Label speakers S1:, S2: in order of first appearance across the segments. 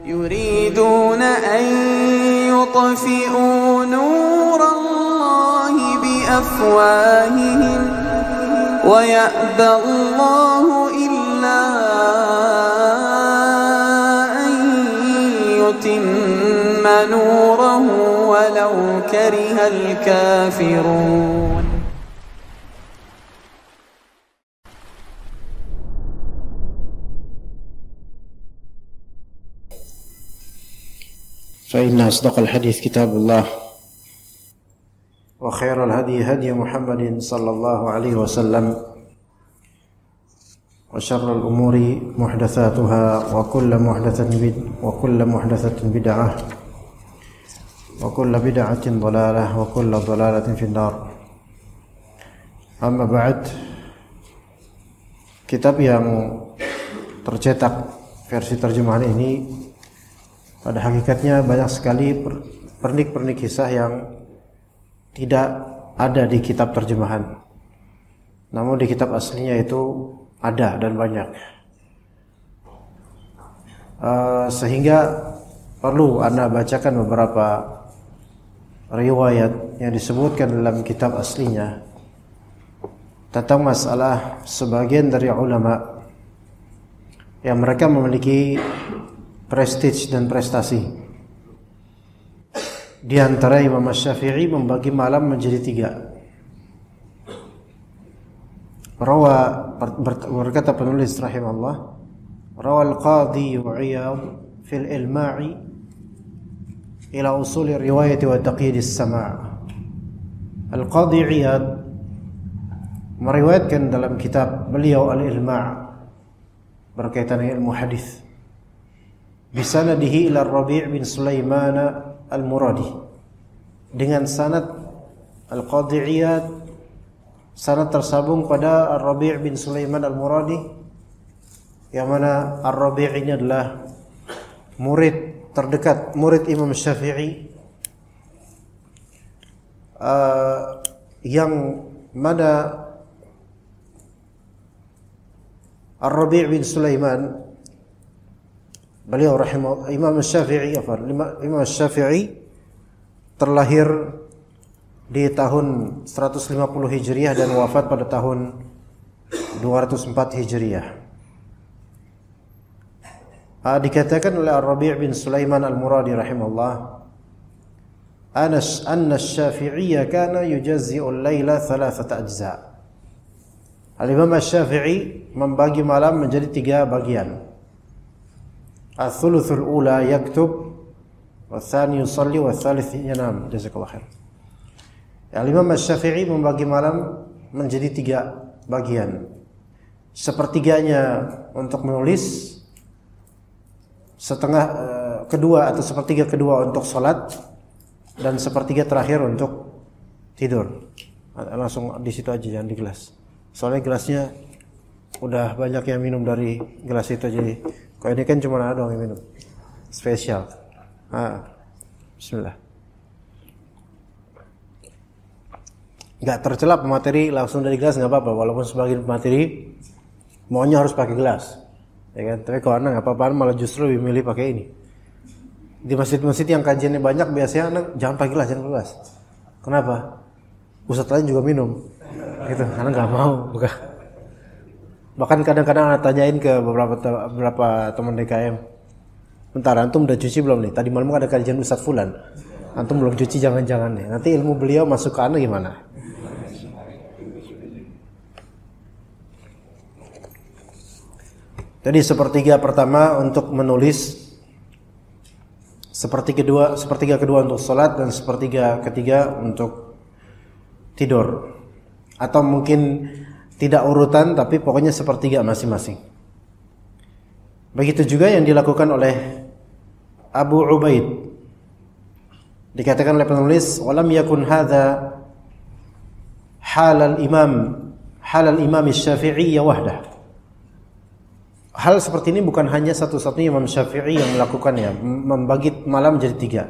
S1: يريدون أن يطفئوا نور الله بأفواههم ويأبى الله إلا أن يتم نوره ولو كره الكافرون.
S2: فإن أصدق الحديث كتاب الله وخير الهدي هدي محمد صلى الله عليه وسلم وشر الأمور محدثاتها وكل محدثة بدعة وكل بدعة ضلالة وكل ضلالة في النار. Amma ba'd, kitab yang tercetak versi terjemahan ini pada hakikatnya banyak sekali pernik-pernik kisah yang tidak ada di kitab terjemahan. Namun di kitab aslinya itu ada dan banyak. Sehingga perlu Anda bacakan beberapa riwayat yang disebutkan dalam kitab aslinya tentang masalah sebagian dari ulama yang mereka memiliki prestige dan prestasi. Di antara Imam Syafi'i membagi malam menjadi 3. Berkata penulis rahimahullah, rawal qadhi Iyad fil ilma'i ila usul riwayat wa taqyid as-sama'. Al-Qadhi Iyad meriwayatkan dalam kitab beliau Al-Ilma' berkaitan dengan ilmu hadis bisanadihi ila Rabi' bin Sulaiman al-Muradi, dengan sanad Al-Qadhi Iyad, sanad tersambung pada Rabi' bin Sulaiman al-Muradi, yang mana Ar-Rabi' ini adalah murid terdekat, murid Imam Syafi'i, yang mana Ar-Rabi' bin Sulaiman beliau rahimahullah, Imam Syafi'i terlahir di tahun 150 Hijriah dan wafat pada tahun 204 Hijriah. Dikatakan oleh Ar-Rabi' bin Sulaiman al-Muradi rahimahullah, anna Syafi'iyya kana yujazzi'u al-laila 3 ajza'. Al-Imam Syafi'i membagi malam menjadi 3 bagian. Al-thuluthul ula yaktub, wal-thani yusalli, wal-thalith yanam. Jazakallah khair. Al-Imam Syafi'i membagi malam menjadi 3 bagian. Sepertiganya untuk menulis, setengah kedua atau sepertiga kedua untuk sholat, dan sepertiga terakhir untuk tidur. Langsung di situ aja, jangan di gelas. Soalnya gelasnya udah banyak yang minum dari gelas itu, jadi kalau ini kan cuma ada doang yang minum spesial. Bismillah. Nggak tercela pemateri langsung dari gelas nggak apa-apa, walaupun sebagian pemateri maunya harus pakai gelas, ya kan? Tapi kalau anak nggak apa-apa, malah justru lebih milih pakai ini. Di masjid-masjid yang kajiannya banyak biasanya anak jangan pakai gelas, jangan pakai gelas. Kenapa? Ustadz lain juga minum, gitu. Anak nggak mau, bukan? Bahkan kadang-kadang anak tanyain ke beberapa teman DKM, bentar, antum udah cuci belum nih? Tadi malam ada kajian Ustadz Fulan, antum belum cuci, jangan-jangan nih. Nanti ilmu beliau masuk ke anak gimana? Jadi sepertiga pertama untuk menulis, sepertiga kedua untuk sholat, dan sepertiga ketiga untuk tidur. Atau mungkin tidak urutan, tapi pokoknya sepertiga masing-masing. Begitu juga yang dilakukan oleh Abu Ubaid. Dikatakan oleh penulis, walam yakun hadza halal imam Syafi'i wahdah. Hal seperti ini bukan hanya satu-satunya Imam Syafi'i yang melakukannya, membagi malam menjadi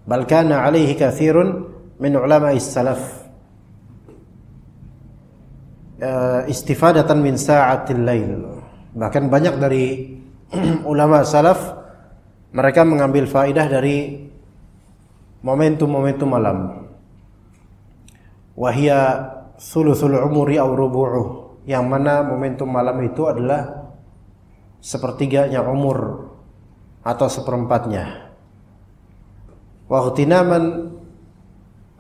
S2: 3. Bal kana alaihi katsirun min ulama'is salaf istifadatan min sa'atil lail. Bahkan banyak dari ulama salaf mereka mengambil faidah dari momentum-momentum malam. Wahia thuluthul umuri aw rubu'uh, yang mana momentum malam itu adalah sepertiganya umur atau seperempatnya. Wa ghutinaman,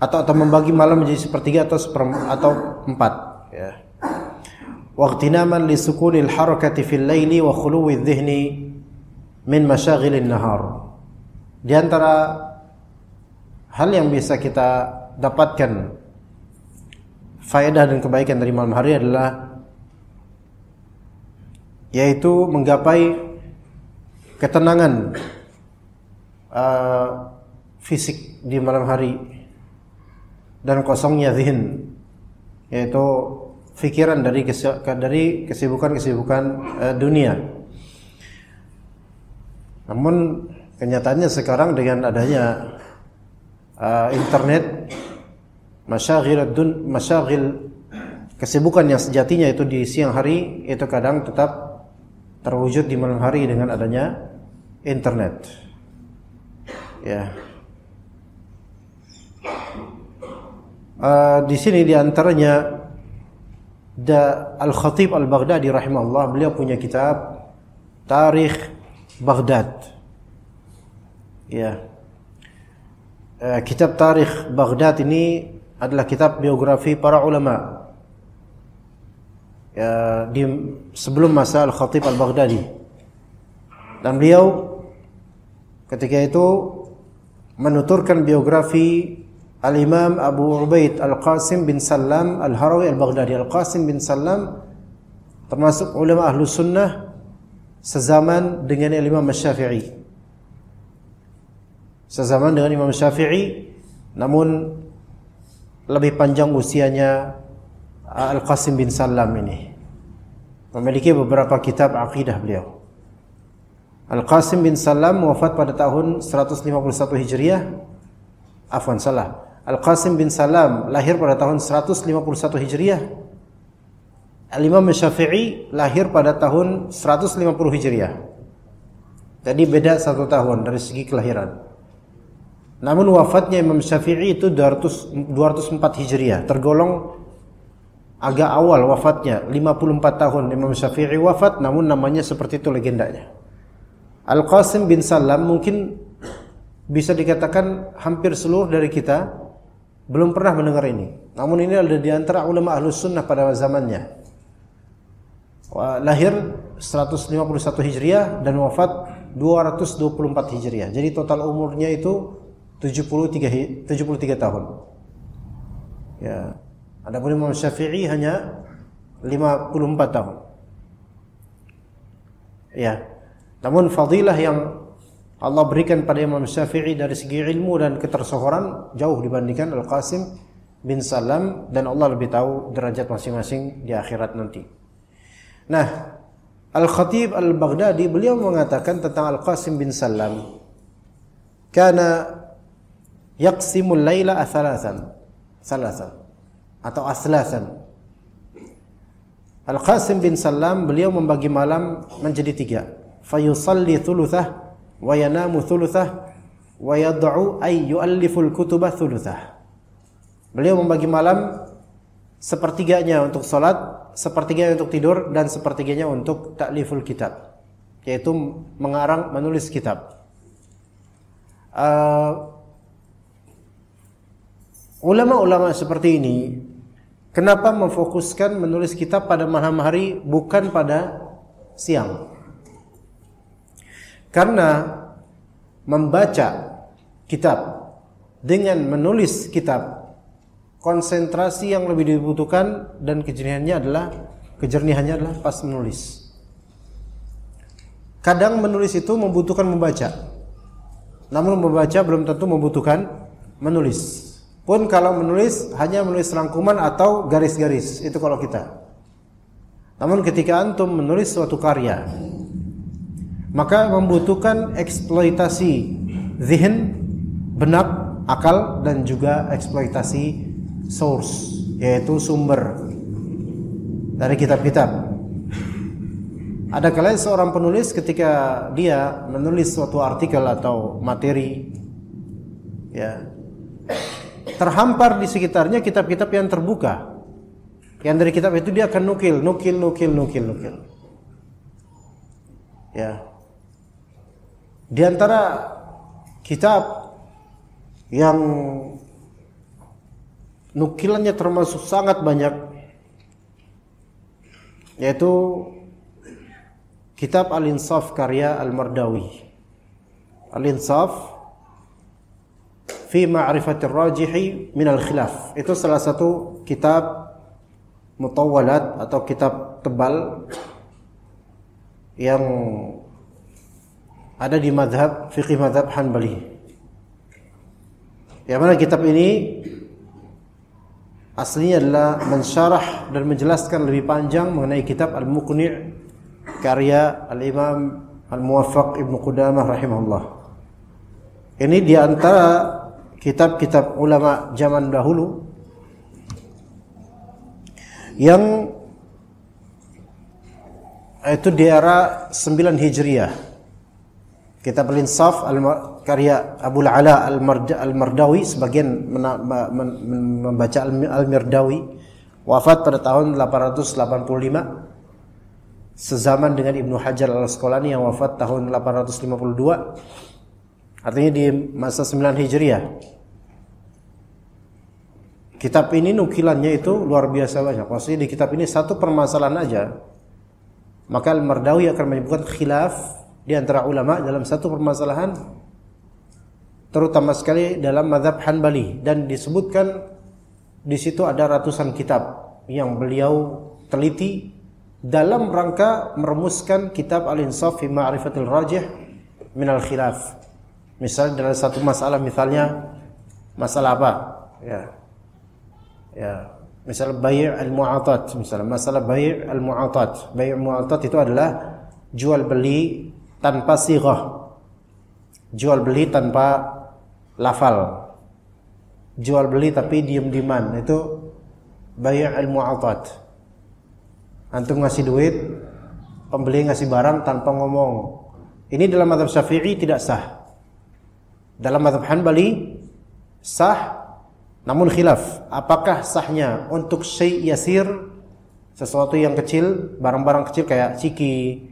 S2: atau membagi malam menjadi sepertiga atau empat, ya. Wa ghutinaman li sukunil harakati fil laili wa khuluwi dhihni min masyaghilin nahar. Di antara hal yang bisa kita dapatkan faedah dan kebaikan dari malam hari adalah yaitu menggapai ketenangan fisik di malam hari dan kosongnya zihin, yaitu fikiran dari kesibukan-kesibukan dunia. Namun kenyataannya sekarang dengan adanya internet, masyagil kesibukan yang sejatinya itu di siang hari itu kadang tetap terwujud di malam hari dengan adanya internet. Ya. Di sini diantaranya Al-Khatib Al-Baghdadi rahimahullah, beliau punya kitab Tarikh Baghdad. Ya. Kitab Tarikh Baghdad ini adalah kitab biografi para ulama ya, di sebelum masa Al-Khatib Al-Baghdadi. Dan beliau ketika itu menuturkan biografi Al-Imam Abu Ubaid Al-Qasim bin Sallam Al-Harawi Al-Baghdadi. Al-Qasim bin Sallam termasuk ulama ahlu sunnah sezaman dengan Imam Syafi'i. Sezaman dengan Imam Syafi'i, namun lebih panjang usianya Al-Qasim bin Sallam ini. Memiliki beberapa kitab akidah beliau. Al-Qasim bin Sallam wafat pada tahun 151 Hijriah. Afwan, salah. Al-Qasim bin Sallam lahir pada tahun 151 Hijriah. Al-Imam Syafi'i lahir pada tahun 150 Hijriah. Jadi beda 1 tahun dari segi kelahiran. Namun wafatnya Imam Syafi'i itu 204 Hijriah. Tergolong agak awal wafatnya, 54 tahun Imam Syafi'i wafat, namun namanya seperti itu legendanya. Al-Qasim bin Sallam mungkin bisa dikatakan hampir seluruh dari kita belum pernah mendengar ini. Namun ini ada di antara ulama Ahlus Sunnah pada zamannya. Lahir 151 Hijriah dan wafat 224 Hijriah. Jadi total umurnya itu 73 tahun. Ya. Adapun Imam Syafi'i hanya 54 tahun. Ya. Namun fadilah yang Allah berikan pada Imam Syafi'i dari segi ilmu dan ketersohoran jauh dibandingkan Al-Qasim bin Sallam, dan Allah lebih tahu derajat masing-masing di akhirat nanti. Nah, Al-Khatib Al-Baghdadi beliau mengatakan tentang Al-Qasim bin Sallam, kana yaqsimul laila thalathan atau aslasan. Al-Qasim bin Sallam beliau membagi malam menjadi 3. Fayusalli thuluthah wa yanamu thuluthah wa yad'u ay yu'alliful kutuba thuluthah. Beliau membagi malam sepertiganya untuk salat, sepertiganya untuk tidur, dan sepertiganya untuk ta'liful kitab, yaitu mengarang, menulis kitab. Ulama-ulama seperti ini kenapa memfokuskan menulis kitab pada malam hari bukan pada siang? Karena membaca kitab dengan menulis kitab, konsentrasi yang lebih dibutuhkan dan kejernihannya adalah pas menulis. Kadang menulis itu membutuhkan membaca, namun membaca belum tentu membutuhkan menulis. Pun kalau menulis hanya menulis rangkuman atau garis-garis, itu kalau kita. Namun ketika antum menulis suatu karya, maka membutuhkan eksploitasi zihin, benak, akal, dan juga eksploitasi source, yaitu sumber dari kitab-kitab. Ada kalanya seorang penulis ketika dia menulis suatu artikel atau materi, ya, terhampar di sekitarnya kitab-kitab yang terbuka. Yang dari kitab itu dia akan nukil. Ya. Di antara kitab yang nukilannya termasuk sangat banyak, yaitu kitab Al-Insaf karya Al-Mardawi. Al-Insaf fi ma'rifatir rajihi min al-khilaf. Itu salah satu kitab mutawwalat atau kitab tebal yang ada di mazhab fiqih mazhab Hanbali. Yang mana kitab ini aslinya adalah mensyarah dan menjelaskan lebih panjang mengenai kitab Al-Muqni' karya Al-Imam Al-Muwaffaq Ibnu Qudamah rahimahullah. Ini di antara kitab-kitab ulama zaman dahulu yang itu di era 9 Hijriah. Kitab Al-Insaf karya Abul Ala Al-Mardawi, sebagian membaca Al-Mardawi, wafat pada tahun 885, sezaman dengan Ibnu Hajar Al-Asqalani yang wafat tahun 852. Artinya di masa 9 Hijriah. Kitab ini nukilannya itu luar biasa banyak. Maksudnya di kitab ini satu permasalahan aja, maka Al-Mardawi akan menyebutkan khilaf di antara ulama dalam satu permasalahan, terutama sekali dalam mazhab Hanbali, dan disebutkan di situ ada ratusan kitab yang beliau teliti dalam rangka merumuskan kitab Al-Insaf fi Ma'rifatil Rajih min al-Khilaf. Misalnya dalam satu masalah, misalnya masalah apa? Ya, misalnya bai' al-mu'atat, misalnya masalah bai' al-mu'atat. Bai' al-mu'atat itu adalah jual beli tanpa sighah, jual beli tanpa lafal, jual beli tapi diam-diaman, itu bai' al-mu'atat. Antum ngasih duit, pembeli ngasih barang tanpa ngomong. Ini dalam mazhab Syafi'i tidak sah. Dalam mazhab Hanbali sah, namun khilaf. Apakah sahnya untuk syai' yasir, sesuatu yang kecil, barang-barang kecil kayak ciki,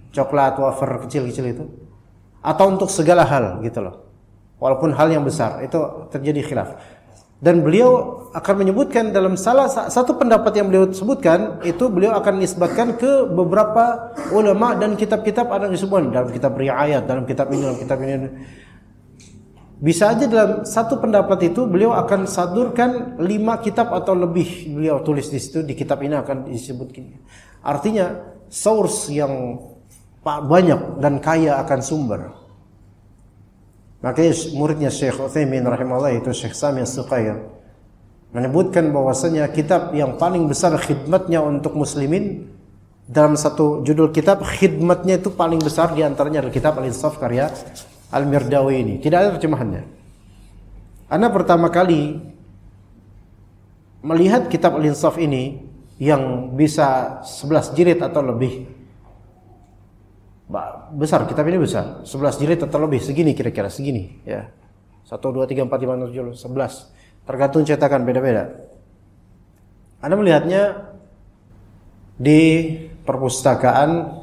S2: coklat, wafer kecil-kecil itu, atau untuk segala hal gitu loh. Walaupun hal yang besar, itu terjadi khilaf. Dan beliau akan menyebutkan dalam salah satu pendapat yang beliau sebutkan, itu beliau akan nisbatkan ke beberapa ulama dan kitab-kitab, ada disebutkan dalam kitab riayat, dalam kitab ini, dalam kitab ini. Bisa aja dalam satu pendapat itu beliau akan sadurkan 5 kitab atau lebih, beliau tulis di situ, di kitab ini akan disebutkan. Artinya source yang banyak dan kaya akan sumber. Makanya muridnya Syekh Utsaimin rahimahullah, itu Syekh Sami As-Suqair, menyebutkan bahwasanya kitab yang paling besar khidmatnya untuk muslimin, dalam satu judul kitab khidmatnya itu paling besar, di antaranya adalah kitab Al-Insaf karya Al-Mardawi ini. Tidak ada terjemahannya. Ana pertama kali melihat kitab Al-Insaf ini yang bisa 11 jilid atau lebih. Besar, kitab ini besar. 11 jilid atau lebih, segini kira-kira, segini ya. 1 2 3 4 5 6 7 11. Tergantung cetakan beda-beda. Anda melihatnya di perpustakaan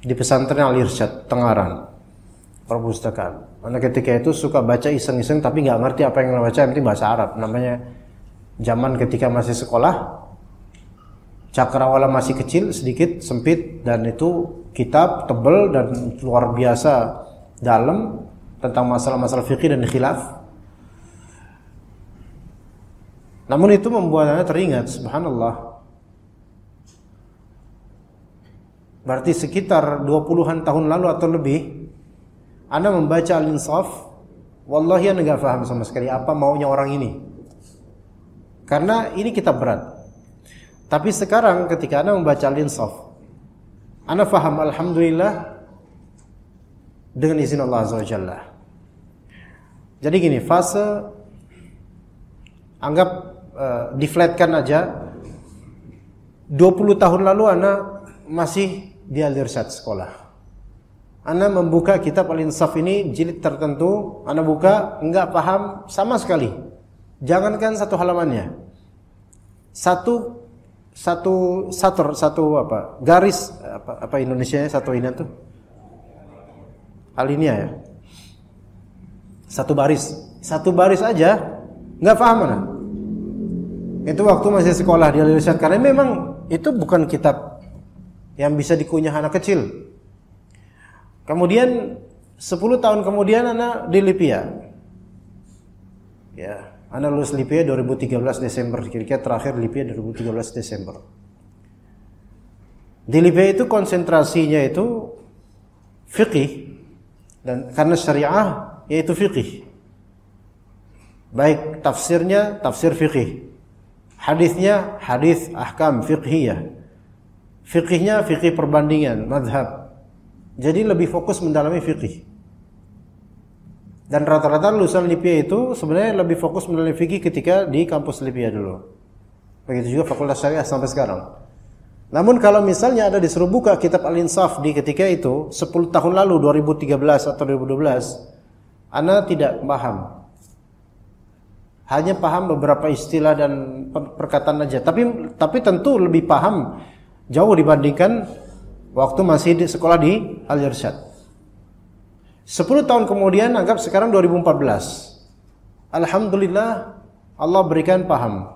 S2: di pesantren Al-Irsyad Tengaran. Perpustakaan. Karena ketika itu suka baca iseng-iseng tapi nggak ngerti apa yang baca, yang penting bahasa Arab. Namanya zaman ketika masih sekolah, cakrawala masih kecil, sedikit sempit, dan itu kitab tebal dan luar biasa dalam tentang masalah-masalah fikih dan khilaf. Namun itu membuat Anda teringat, subhanallah, berarti sekitar 20-an tahun lalu atau lebih, Anda membaca Al-Insaf, wallahi Anda nggak paham sama sekali apa maunya orang ini, karena ini kitab berat. Tapi sekarang ketika Anda membaca Al-Insaf, Anda paham, alhamdulillah, dengan izin Allah Azza wa Jalla. Jadi gini, fase anggap diflatkan aja, 20 tahun lalu Anda masih di Al-Irsyad sekolah. Ana membuka kitab Al-Insaf ini jilid tertentu, ana buka enggak paham sama sekali. Jangankan satu halamannya. Satu garis apa Indonesianya satu ini tuh? Alinea ya. Satu baris aja enggak paham ana. Itu waktu masih sekolah di Al-Irsyad, karena memang itu bukan kitab yang bisa dikunyah anak kecil. Kemudian 10 tahun kemudian anak di Lipia. Ya, anak lulus Lipia 2013 Desember, kira-kira terakhir Lipia 2013 Desember. Di Lipia itu konsentrasinya itu fiqih, dan karena syariah yaitu fiqih. Baik tafsirnya tafsir fiqih, hadisnya hadis ahkam fiqhiyah, fiqihnya fiqih perbandingan madhab. Jadi lebih fokus mendalami fiqih. Dan rata-rata lulusan Lipia itu sebenarnya lebih fokus mendalami fikih ketika di kampus Lipia dulu. Begitu juga Fakultas Syariah sampai sekarang. Namun kalau misalnya ada disuruh buka kitab Al-Insaf di ketika itu 10 tahun lalu 2013 atau 2012, ana tidak paham. Hanya paham beberapa istilah dan perkataan aja. Tapi tentu lebih paham jauh dibandingkan waktu masih di sekolah di Al-Irsyad. 10 tahun kemudian, anggap sekarang 2014. Alhamdulillah Allah berikan paham.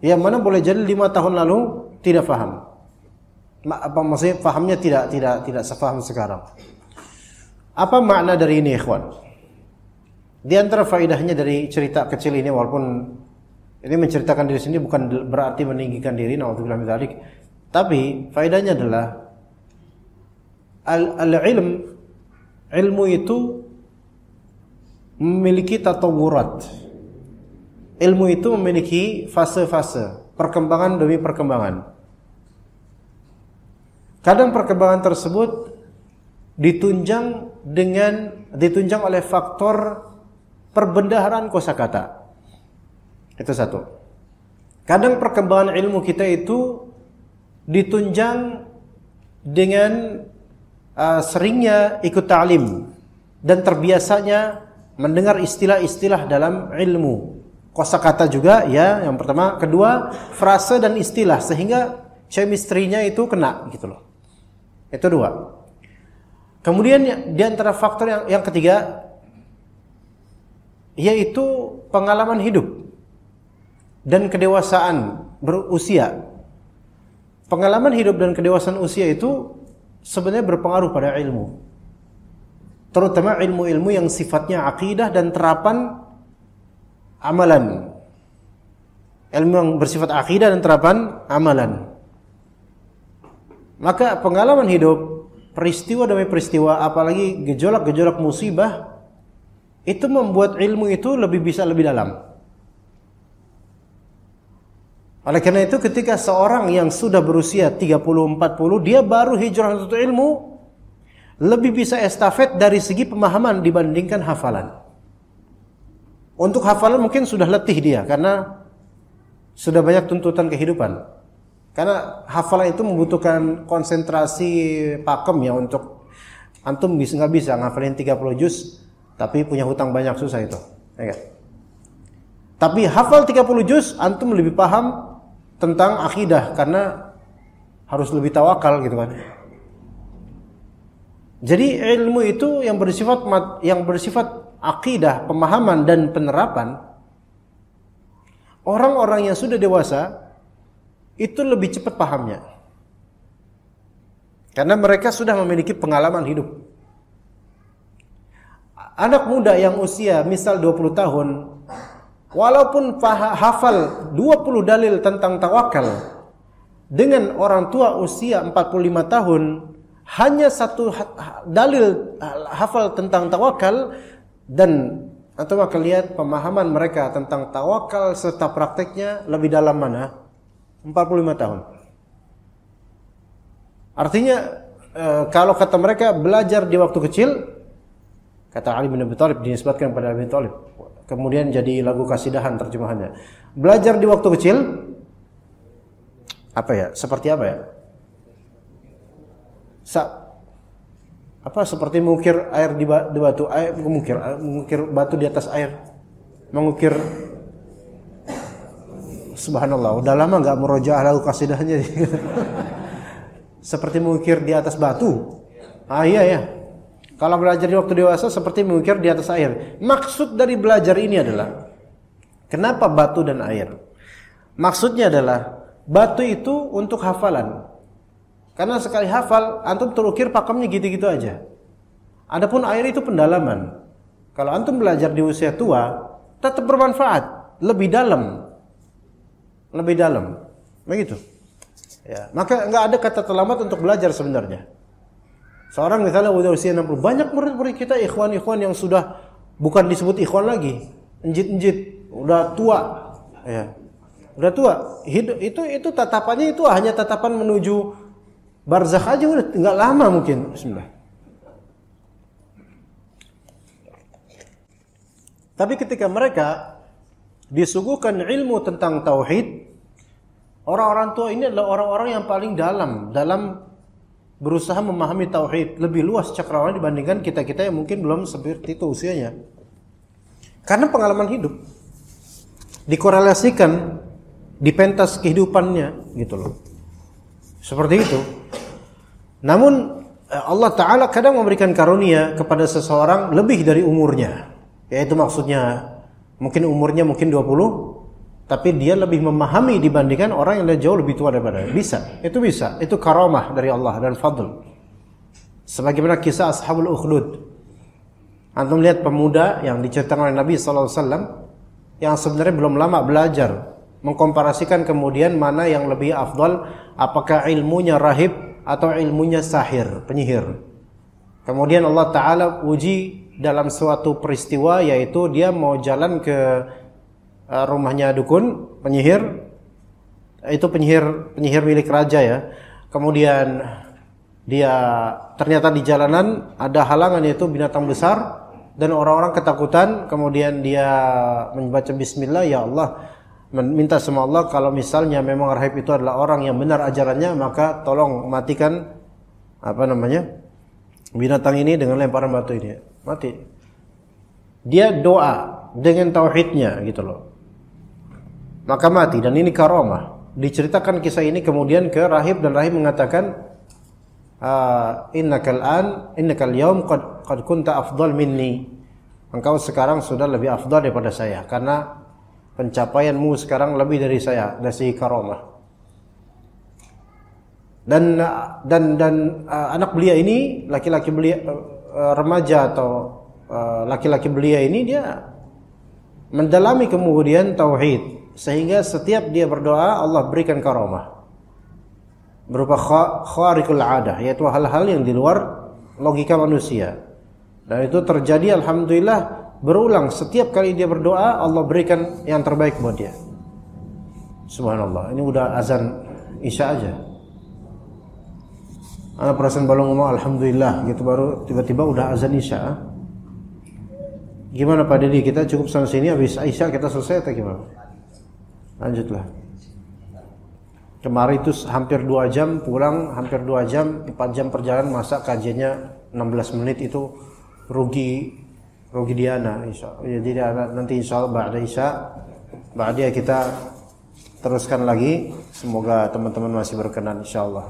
S2: Yang mana boleh jadi 5 tahun lalu tidak paham. Maksudnya pahamnya tidak sepaham sekarang. Apa makna dari ini, ikhwan? Di antara faedahnya dari cerita kecil ini, walaupun ini menceritakan diri sendiri bukan berarti meninggikan diri, naudzubillah min dzalik. Tapi faedahnya adalah ilmu itu memiliki tatawurat. Ilmu itu memiliki fase-fase, perkembangan demi perkembangan. Kadang perkembangan tersebut ditunjang oleh faktor perbendaharaan kosakata. Itu satu. Kadang perkembangan ilmu kita itu ditunjang dengan seringnya ikut ta'lim dan terbiasanya mendengar istilah-istilah dalam ilmu. Kosakata juga ya, yang pertama, kedua frase dan istilah sehingga chemistry-nya itu kena gitu loh. Itu dua. Kemudian di antara faktor yang ketiga yaitu pengalaman hidup dan kedewasaan berusia. Pengalaman hidup dan kedewasaan usia itu sebenarnya berpengaruh pada ilmu. Terutama ilmu-ilmu yang sifatnya akidah dan terapan amalan. Ilmu yang bersifat akidah dan terapan amalan. Maka pengalaman hidup, peristiwa demi peristiwa, apalagi gejolak-gejolak musibah, itu membuat ilmu itu bisa lebih dalam. Oleh karena itu ketika seorang yang sudah berusia 30-40 dia baru hijrah untuk ilmu, lebih bisa estafet dari segi pemahaman dibandingkan hafalan. Untuk hafalan mungkin sudah letih dia karena sudah banyak tuntutan kehidupan. Karena hafalan itu membutuhkan konsentrasi pakem ya, untuk antum nggak bisa ngafalin 30 juz tapi punya hutang banyak, susah itu. Ya. Tapi hafal 30 juz antum lebih paham tentang akidah karena harus lebih tawakal gitu kan. Jadi ilmu itu yang bersifat akidah, pemahaman dan penerapan, orang-orang yang sudah dewasa itu lebih cepat pahamnya. Karena mereka sudah memiliki pengalaman hidup. Anak muda yang usia misal 20 tahun walaupun hafal 20 dalil tentang tawakal, dengan orang tua usia 45 tahun hanya satu dalil hafal tentang tawakal, dan atau akan lihat pemahaman mereka tentang tawakal serta prakteknya lebih dalam mana? 45 tahun. Artinya kalau kata mereka belajar di waktu kecil, kata Ali bin Abi Thalib, dinisbatkan pada Ali bin Abi Thalib, kemudian jadi lagu kasidahan terjemahannya. Belajar di waktu kecil apa ya? Seperti apa ya? seperti mengukir air di batu, mengukir batu di atas air, mengukir. Subhanallah, udah lama nggak murojaah lagu kasidahnya. Seperti mengukir di atas batu. Iya ya. Kalau belajar di waktu dewasa seperti mengukir di atas air. Maksud dari belajar ini adalah, kenapa batu dan air? Maksudnya adalah batu itu untuk hafalan. Karena sekali hafal, antum terukir pakemnya gitu-gitu aja. Adapun air itu pendalaman. Kalau antum belajar di usia tua, tetap bermanfaat, lebih dalam. Begitu. Ya, maka nggak ada kata terlambat untuk belajar sebenarnya. Seorang misalnya udah usia 60, banyak murid-murid kita ikhwan-ikhwan yang sudah bukan disebut ikhwan lagi, enjit-enjit, udah tua. Ya. Udah tua. Itu tatapannya itu hanya tatapan menuju barzakh aja, udah nggak lama mungkin. Bismillah. Tapi ketika mereka disuguhkan ilmu tentang tauhid, orang-orang tua ini adalah orang-orang yang paling dalam berusaha memahami tauhid, lebih luas cakrawala dibandingkan kita-kita yang mungkin belum seperti itu usianya. Karena pengalaman hidup dikorelasikan di pentas kehidupannya gitu loh. Seperti itu. Namun Allah Ta'ala kadang memberikan karunia kepada seseorang lebih dari umurnya. Yaitu maksudnya mungkin umurnya 20, tapi dia lebih memahami dibandingkan orang yang jauh lebih tua daripada. Bisa. Itu karamah dari Allah dan fadl. Sebagaimana kisah Ashabul Ukhdud. Antum lihat pemuda yang diceritakan oleh Nabi SAW yang sebenarnya belum lama belajar, mengkomparasikan kemudian mana yang lebih afdal, apakah ilmunya rahib atau ilmunya sahir, penyihir. Kemudian Allah Ta'ala uji dalam suatu peristiwa, yaitu dia mau jalan ke rumahnya dukun, penyihir. Itu penyihir milik raja ya. Kemudian dia ternyata di jalanan ada halangan, yaitu binatang besar, dan orang-orang ketakutan. Kemudian dia membaca bismillah, ya Allah, minta sama Allah kalau misalnya memang rahib itu adalah orang yang benar ajarannya, maka tolong matikan binatang ini dengan lemparan batu ini. Mati. Dia doa dengan tauhidnya gitu loh. Maka mati, dan ini karamah. Diceritakan kisah ini kemudian ke rahib, dan rahib mengatakan, innakal yaum qad kunta afdal minni. Engkau sekarang sudah lebih afdal daripada saya karena pencapaianmu sekarang lebih dari saya, dari segi karamah. Dan anak belia ini, laki-laki belia, remaja atau laki-laki belia ini, dia mendalami kemudian tauhid, sehingga setiap dia berdoa Allah berikan karamah berupa khariqul adah, yaitu hal-hal yang di luar logika manusia. Dan itu terjadi alhamdulillah berulang. Setiap kali dia berdoa Allah berikan yang terbaik buat dia. Subhanallah. Ini udah azan Isya aja. Anak perasaan baru ngomong alhamdulillah gitu, baru tiba-tiba udah azan Isya. Gimana Pak Dedi, kita cukup sampai sini, habis Isya kita selesai atau gimana? Lanjutlah. Kemarin itu hampir 2 jam pulang, hampir 2 jam, 4 jam perjalanan, masa kajiannya 16 menit itu rugi Diana, insya Allah. Jadi nanti insya Allah ba'da Isya, ba'da kita teruskan lagi. Semoga teman-teman masih berkenan insya Allah.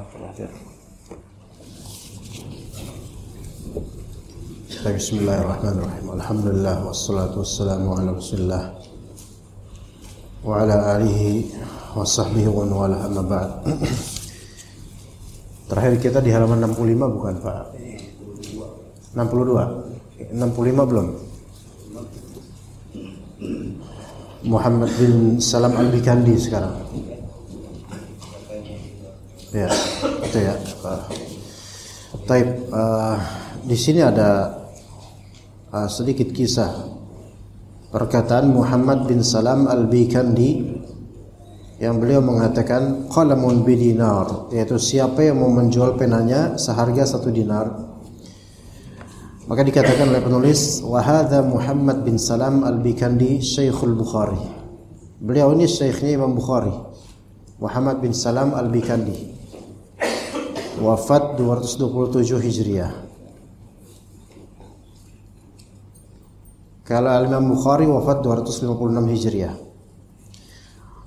S2: Bismillahirrahmanirrahim. Alhamdulillah wassalatu wassalamu ala Rasulillah wa ala alihi wa sahbihi wa wala, amma ba'd. Terakhir kita di halaman 65 bukan Pak? 62. 65 belum? Muhammad bin Salam Al-Bikandi sekarang. Ya, itu ya. Taib, di sini ada sedikit kisah perkataan Muhammad bin Salam Al-Bikandi yang beliau mengatakan qalamun bidinar, yaitu siapa yang mau menjual penanya seharga 1 dinar. Maka dikatakan oleh penulis, wa hadza Muhammad bin Salam Al-Bikandi Syekhul Bukhari. Beliau ini syekhnya Imam Bukhari, Muhammad bin Salam Al-Bikandi. wafat 227 Hijriah. Kalau Imam Bukhari wafat 256 Hijriah.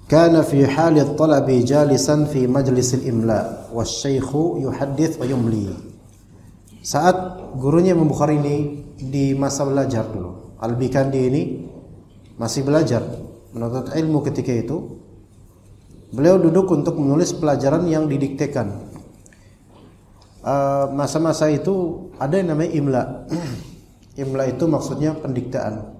S2: Kana fi hali at-talabi jalisan fi majlis al-imla wasy-syaikhu yuhaddits wa yumli. Saat gurunya Imam Bukhari ini di masa belajar dulu, Al-Bikandi ini masih belajar menuntut ilmu ketika itu, beliau duduk untuk menulis pelajaran yang didiktekan. Masa-masa itu ada yang namanya imla. Imla itu maksudnya pendiktaan,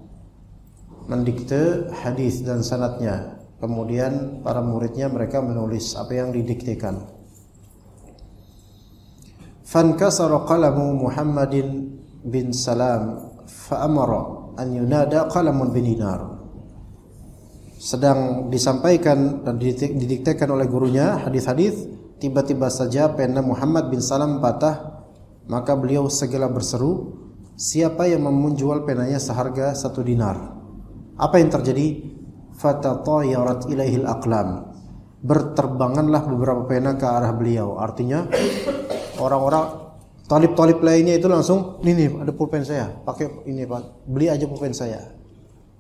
S2: mendikte hadis dan sanadnya. Kemudian para muridnya mereka menulis apa yang didiktekan. Fankasara qalamu Muhammadin bin Salam fa'amara an yunada qalamun bin dinar. Sedang disampaikan dan didiktekan oleh gurunya hadis-hadis, tiba-tiba saja pena Muhammad bin Salam patah, maka beliau segera berseru, siapa yang menjual penanya seharga 1 dinar? Apa yang terjadi? Fatatayarat ilaihil aqlam. Berterbanganlah beberapa pena ke arah beliau. Artinya orang-orang talib-talib lainnya itu langsung, nih ada pulpen saya, pakai ini Pak, beli aja pulpen saya.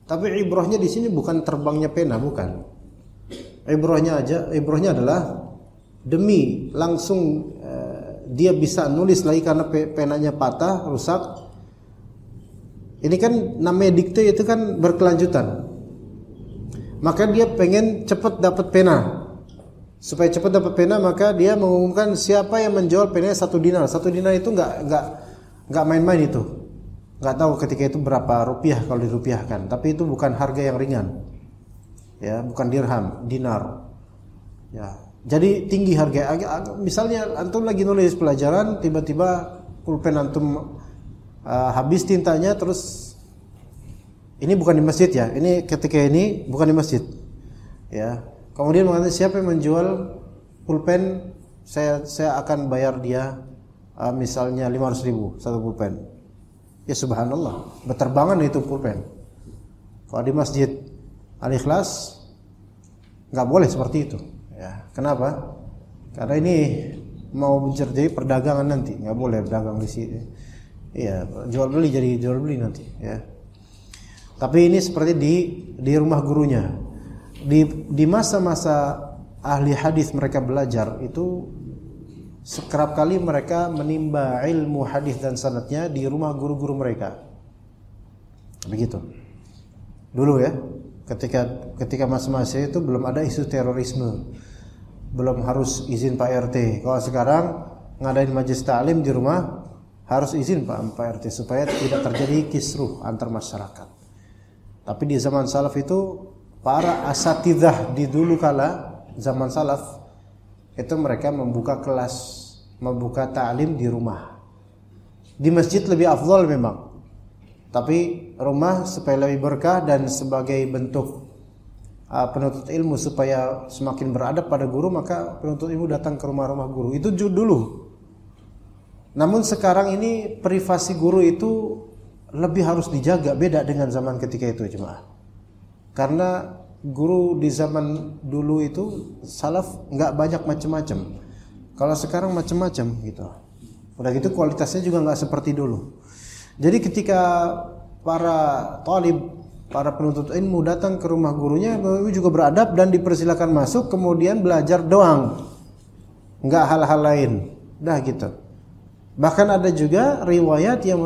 S2: Tapi ibrahnya di sini bukan terbangnya pena, bukan. Ibrahnya adalah demi langsung dia bisa nulis lagi karena penanya patah, rusak. Ini kan namanya dikte itu kan berkelanjutan. Maka dia pengen cepat dapat pena. Supaya cepat dapat pena, maka dia mengumumkan siapa yang menjual penanya 1 dinar. 1 dinar itu enggak main-main itu. Enggak tahu ketika itu berapa rupiah kalau dirupiahkan, tapi itu bukan harga yang ringan. Ya, bukan dirham, dinar. Ya. Jadi tinggi harga. Misalnya antum lagi nulis pelajaran, tiba-tiba pulpen antum habis tintanya, terus ini bukan di masjid ya. Ini ketika ini bukan di masjid. Ya. Kemudian mengatakan siapa yang menjual pulpen, saya akan bayar dia misalnya 500.000 satu pulpen. Ya subhanallah, berterbangan itu pulpen. Kalau di masjid Al-Ikhlas enggak boleh seperti itu. Ya. Kenapa? Karena ini mau menjadi perdagangan nanti, enggak boleh berdagang di sini. Iya, jual beli jadi jual beli nanti, ya. Tapi ini seperti di rumah gurunya. Di masa-masa ahli hadis mereka belajar itu sekerap kali mereka menimba ilmu hadis dan sanadnya di rumah guru-guru mereka. Begitu. Dulu ya, ketika masa-masa itu belum ada isu terorisme. Belum harus izin Pak RT. Kalau sekarang ngadain majelis ta'lim di rumah harus izin Pak RT supaya tidak terjadi kisruh antar masyarakat. Tapi di zaman salaf itu para asatidzah di dulu kala zaman salaf itu mereka membuka kelas, membuka ta'lim di rumah. Di masjid lebih afdal memang. Tapi rumah supaya lebih berkah dan sebagai bentuk penuntut ilmu supaya semakin beradab pada guru, maka penuntut ilmu datang ke rumah-rumah guru. Itu dulu. Namun sekarang ini privasi guru itu lebih harus dijaga, beda dengan zaman ketika itu jemaah. Karena guru di zaman dulu itu salaf nggak banyak macam-macam. Kalau sekarang macam-macam gitu. Udah gitu kualitasnya juga nggak seperti dulu. Jadi ketika para talib, para penuntut ilmu datang ke rumah gurunya, juga beradab dan dipersilakan masuk, kemudian belajar doang, nggak hal-hal lain. Dah gitu. Bahkan ada juga riwayat yang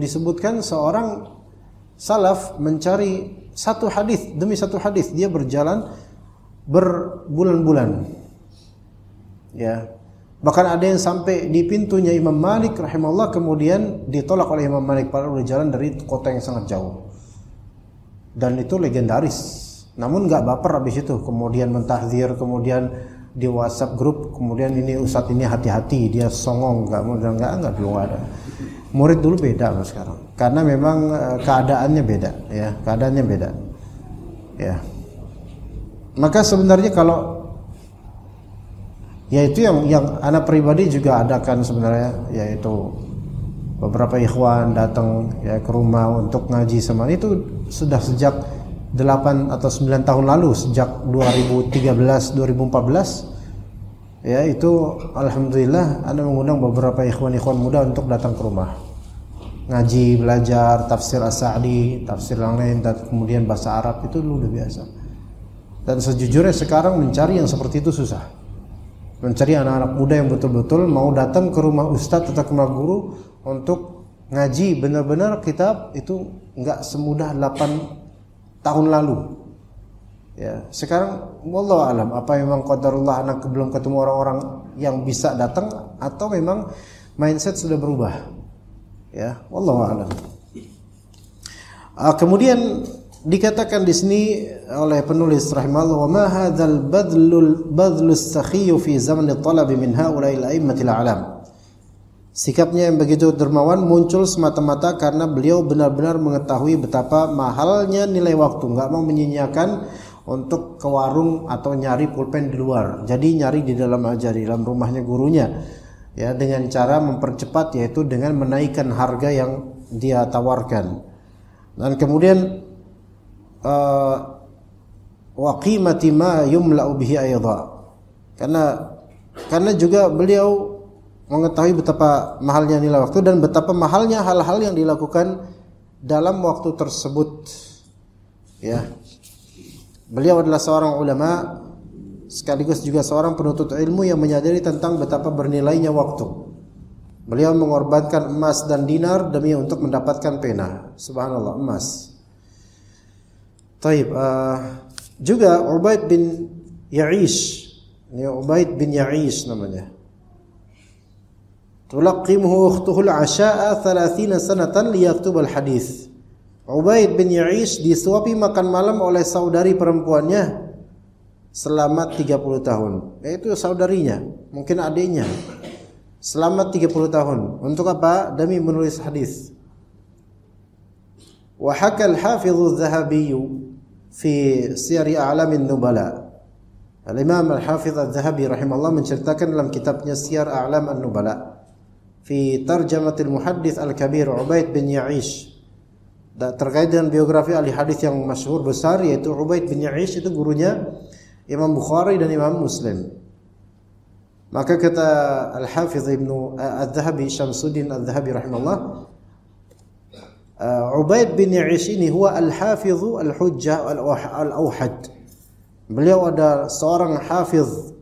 S2: disebutkan seorang salaf mencari satu hadis demi satu hadis, dia berjalan berbulan-bulan. Ya. Bahkan ada yang sampai di pintunya Imam Malik rahimahullah, kemudian ditolak oleh Imam Malik padahal udah jalan dari kota yang sangat jauh. Dan itu legendaris. Namun enggak baper habis itu, kemudian mentahdzir, kemudian di WhatsApp grup, kemudian ini ustadz ini hati-hati, dia songong, enggak belum ada. Murid dulu beda sama sekarang. Karena memang keadaannya beda, ya, keadaannya beda. Ya. Maka sebenarnya kalau yaitu yang anak pribadi juga adakan sebenarnya, yaitu beberapa ikhwan datang ya ke rumah untuk ngaji sama itu sudah sejak 8 atau 9 tahun lalu, sejak 2013 2014 Ya, itu alhamdulillah Anda mengundang beberapa ikhwan-ikhwan muda untuk datang ke rumah. Ngaji, belajar tafsir As-Sa'di, tafsir yang lain, dan kemudian bahasa Arab, itu udah biasa. Dan sejujurnya sekarang mencari yang seperti itu susah. Mencari anak-anak muda yang betul-betul mau datang ke rumah ustadz atau ke rumah guru untuk ngaji benar-benar kitab, itu nggak semudah 8 tahun lalu. Ya, sekarang wallahu alam, apa memang qadarullah anak belum ketemu orang-orang yang bisa datang, atau memang mindset sudah berubah. Ya, wallahu alam. Kemudian dikatakan di sini oleh penulis rahimahullah, wa ma hadzal badlus sakhiy fi zaman at-talab min haula'il a'immatil a'lam. Sikapnya yang begitu dermawan muncul semata-mata karena beliau benar-benar mengetahui betapa mahalnya nilai waktu, enggak mau menyia-nyiakan untuk ke warung atau nyari pulpen di luar. Jadi nyari di dalam aja, di dalam rumahnya gurunya. Ya, dengan cara mempercepat, yaitu dengan menaikkan harga yang dia tawarkan. Dan kemudian wa qimati ma yumla'u bihi aidha. Karena juga beliau mengetahui betapa mahalnya nilai waktu dan betapa mahalnya hal-hal yang dilakukan dalam waktu tersebut. Ya. Beliau adalah seorang ulama sekaligus juga seorang penuntut ilmu yang menyadari tentang betapa bernilainya waktu. Beliau mengorbankan emas dan dinar demi untuk mendapatkan pena. Subhanallah, emas. Taib, juga Ubaid bin Ya'ish. Ini Ubaid bin Ya'ish namanya. Tulaqqimuhu ukhtuhu al-'asha'a 30 sanatan liyaktub al-hadits. Ubaid bin Ya'ish disuapi makan malam oleh saudari perempuannya selama 30 tahun. Yaitu saudarinya, mungkin adiknya. Selama 30 tahun. Untuk apa? Demi menulis hadis. Wa haka al-Hafiz adz-Dzahabi fi Siyar A'lamin Nubala. Al-Imam Al-Hafiz adz-Dzahabi rahimahullah menceritakan dalam kitabnya Siyar A'lam An-Nubala fi tarjamatil muhaddits al-kabir Ubaid bin Ya'ish. Terkait dengan biografi ahli hadis yang masyhur besar, yaitu Ubaid bin Ya'ish, itu gurunya Imam Bukhari dan Imam Muslim. Maka kata Al-Hafiz Ibnu Adz-Dzahabi, Syamsuddin Adz-Dzahabi rahimahullah, Ubaid bin Ya'ish ini huwa al-Hafiz al-Hujjah al-Awhad. Beliau adalah seorang hafiz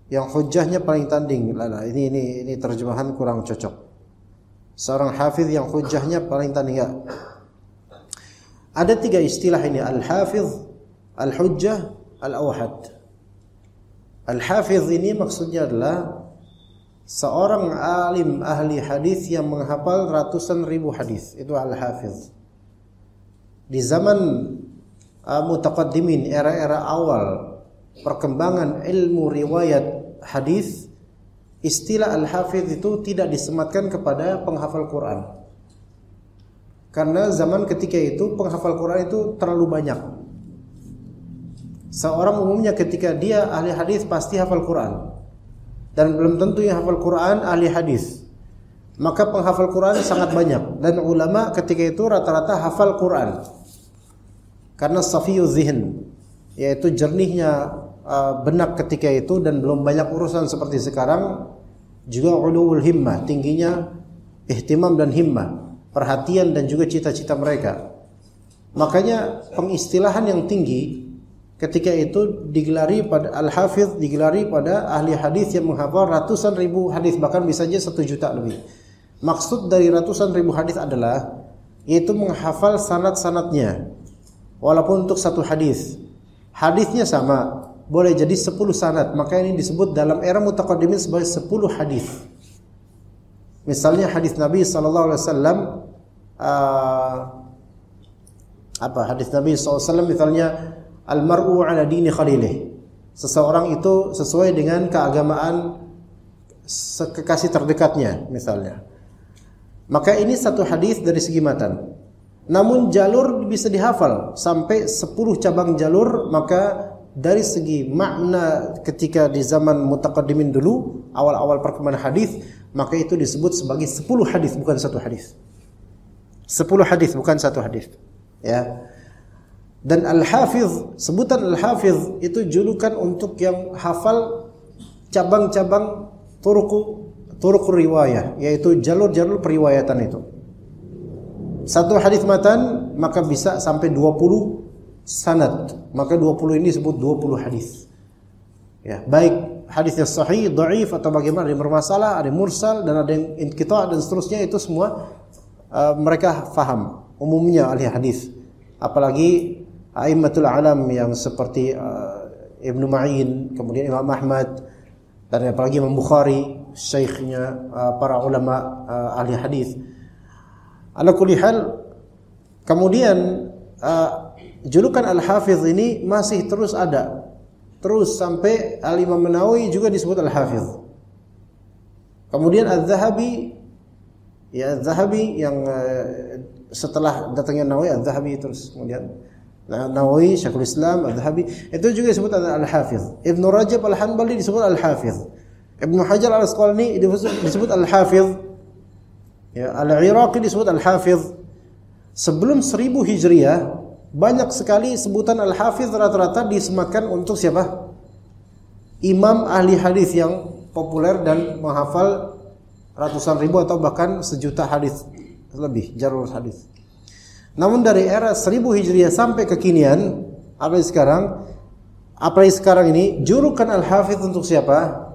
S2: yang hujjahnya paling tanding. Ini terjemahan kurang cocok. Seorang hafiz yang hujjahnya paling tanding. Ada 3 istilah ini: al-hafiz, al-hujjah, al-awhad. Al-hafiz ini maksudnya adalah seorang alim ahli hadis yang menghafal ratusan ribu hadis. Itu al-hafiz. Di zaman mutaqaddimin, era-era awal perkembangan ilmu riwayat hadis, istilah al-hafiz itu tidak disematkan kepada penghafal Quran. Karena zaman ketika itu penghafal Quran itu terlalu banyak. Seorang umumnya ketika dia ahli hadis pasti hafal Quran. Dan belum tentu yang hafal Quran ahli hadis. Maka penghafal Quran sangat banyak, dan ulama ketika itu rata-rata hafal Quran. Karena safiyuz zihn, yaitu jernihnya benak ketika itu, dan belum banyak urusan seperti sekarang. Juga ulul himmah, tingginya ihtimam dan himmah, perhatian dan juga cita-cita mereka. Makanya pengistilahan yang tinggi ketika itu digelari pada al-hafiz, digelari pada ahli hadis yang menghafal ratusan ribu hadis, bahkan bisa saja 1 juta lebih. Maksud dari ratusan ribu hadis adalah yaitu menghafal sanad-sanadnya. Walaupun untuk 1 hadis, hadisnya sama, boleh jadi 10 sanad, maka ini disebut dalam era mutaqaddimin sebagai 10 hadis. Misalnya hadis Nabi sallallahu alaihi wasallam, hadis Nabi sallallahu alaihi wasallam misalnya al-mar'u 'ala dini khalilih. Seseorang itu sesuai dengan keagamaan kekasih terdekatnya misalnya. Maka ini 1 hadis dari segi matan. Namun jalur bisa dihafal sampai 10 cabang jalur, maka dari segi makna ketika di zaman mutaqaddimin dulu, awal-awal perkembangan hadis, maka itu disebut sebagai 10 hadis, bukan 1 hadis. 10 hadis bukan 1 hadis. Ya. Dan al-hafiz, sebutan al-hafiz itu julukan untuk yang hafal cabang-cabang turuq riwayah, yaitu jalur-jalur periwayatan itu. Satu hadis matan maka bisa sampai 20 sanad. Maka 20 ini disebut 20 hadis. Ya, baik hadisnya sahih, dhaif atau bagaimana, ada yang bermasalah, ada yang mursal dan ada yang inqita' dan seterusnya, itu semua mereka faham umumnya ahli hadis. Apalagi a'immatul alam yang seperti Ibnu Ma'in, kemudian Imam Ahmad, dan apalagi Imam Bukhari, syekhnya para ulama ahli hadis. Ala kulli hal, kemudian julukan al-hafiz ini masih terus ada. Terus sampai Al-Imam Nawawi juga disebut al-hafiz. Kemudian Az-Zahabi, ya Az-Zahabi yang setelah datangnya Nawawi, Az-Zahabi terus kemudian Nawawi, Syekhul Islam, Az-Zahabi, itu juga disebut al-hafiz. Ibnu Rajab Al-Hanbali disebut al-hafiz. Ibnu Hajar Al-Asqalani disebut al-hafiz. Ya, Al-Iraqi disebut al-hafiz. Sebelum 1000 Hijriah banyak sekali sebutan al-hafiz rata-rata disematkan untuk siapa? Imam ahli hadis yang populer dan menghafal ratusan ribu atau bahkan sejuta hadis lebih, jalur hadis. Namun dari era 1000 Hijriah sampai kekinian, apalagi sekarang ini, julukan al-hafiz untuk siapa?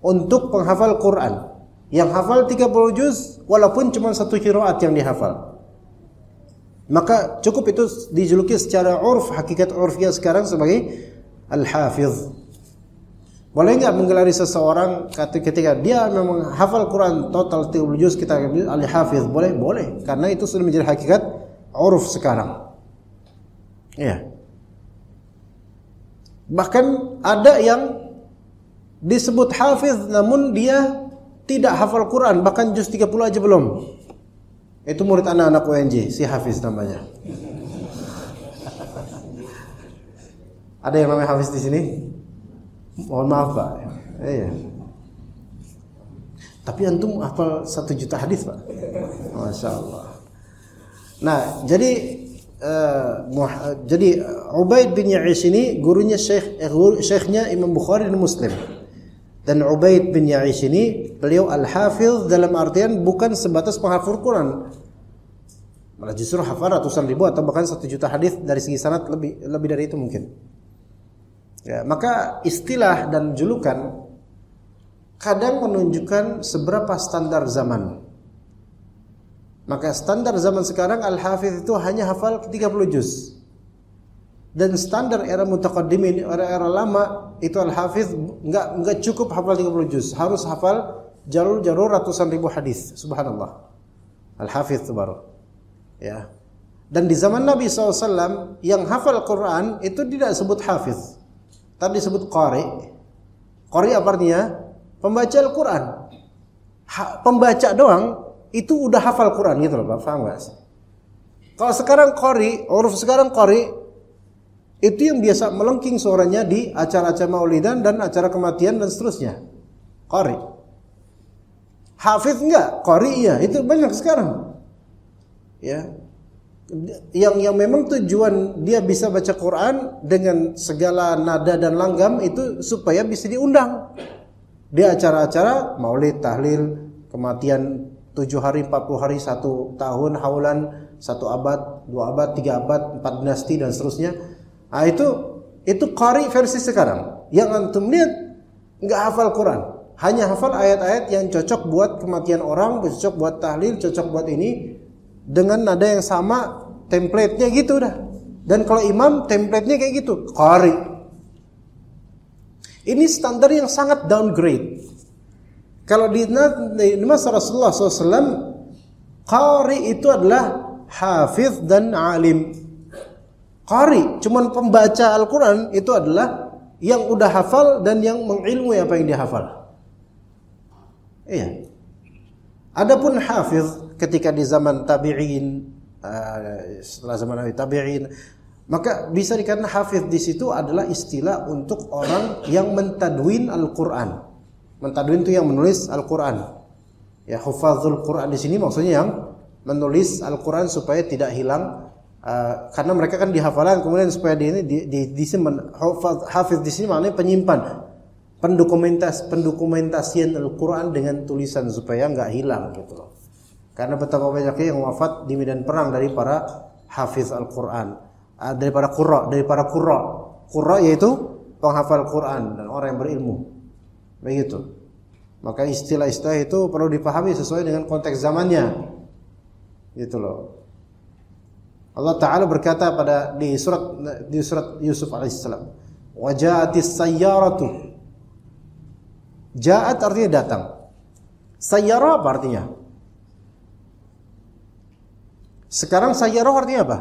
S2: Untuk penghafal Quran yang hafal 30 juz walaupun cuma satu qiraat yang dihafal. Maka cukup itu dijuluki secara urf, hakikat urfnya sekarang sebagai al-hafiz. Boleh enggak menggelari seseorang ketika dia memang hafal Quran total 30 juz kita al-hafiz? Boleh, boleh. Karena itu sudah menjadi hakikat urf sekarang. Iya. Bahkan ada yang disebut hafiz namun dia tidak hafal Quran, bahkan juz 30 aja belum. Itu murid anak-anak UNJ, si Hafiz namanya. Ada yang namanya Hafiz di sini? Mohon maaf Pak. Iya. Tapi antum hafal 1 juta hadis Pak. Masya Allah. Nah, jadi Ubaid bin Ya'ish ini gurunya syekhnya Imam Bukhari dan Muslim. Dan Ubaid bin Ya'ish ini beliau al-hafiz dalam artian bukan sebatas penghafal Quran, malah justru hafal ratusan ribu atau bahkan 1 juta hadis dari segi sanad lebih dari itu mungkin. Ya, maka istilah dan julukan kadang menunjukkan seberapa standar zaman. Maka standar zaman sekarang al-hafiz itu hanya hafal 30 juz. Dan standar era mutaqaddimin, era lama itu al-hafiz enggak cukup hafal 30 juz, harus hafal jalur-jalur ratusan ribu hadis. Subhanallah. Al-hafiz itu baru. Ya. Dan di zaman Nabi SAW yang hafal Quran itu tidak disebut hafiz, tapi disebut qari. Qari apa artinya? Pembaca Al-Quran. Pembaca doang itu udah hafal Quran gitu loh, Pak. Paham enggak? Kalau sekarang qari, uruf sekarang qari itu yang biasa melengking suaranya di acara-acara maulidan dan acara kematian dan seterusnya. Qari. Hafiz enggak? Qari iya, itu banyak sekarang. Ya. Yang memang tujuan dia bisa baca Quran dengan segala nada dan langgam itu supaya bisa diundang. Dia acara-acara maulid, tahlil, kematian 7 hari, 40 hari, 1 tahun, haulan, 1 abad, 2 abad, 3 abad, 4 dinasti dan seterusnya. Nah, itu qari versi sekarang. Yang antum lihat enggak hafal Quran, hanya hafal ayat-ayat yang cocok buat kematian orang, cocok buat tahlil, cocok buat ini dengan nada yang sama, template-nya gitu dah. Dan kalau imam template-nya kayak gitu, qari. Ini standar yang sangat downgrade. Kalau di masa Rasulullah SAW, qari itu adalah hafiz dan alim. Qari, cuman pembaca Al-Quran itu adalah yang udah hafal dan yang mengilmui apa yang dia hafal. Iya. Adapun hafiz ketika di zaman tabi'in, setelah zaman tabi'in, maka bisa dikatakan hafiz di situ adalah istilah untuk orang yang mentadwin Al-Quran. Mentadwin itu yang menulis Al-Quran. Ya, hufazul Quran di sini maksudnya yang menulis Al-Quran supaya tidak hilang Karena mereka kan dihafalan, kemudian supaya di sini hafiz di sini maknanya penyimpan, pendokumentasian Al-Quran dengan tulisan supaya nggak hilang gitu loh. Karena betapa banyaknya yang wafat di medan perang dari para hafiz Al-Quran, dari para qurra yaitu penghafal Quran dan orang yang berilmu, begitu. Maka istilah-istilah itu perlu dipahami sesuai dengan konteks zamannya, gitu loh. Allah Ta'ala berkata di surat Yusuf alaihissalam, waja'atis sayyaratu. Ja'at artinya datang. Sayyara apa artinya? Sekarang sayyara artinya apa?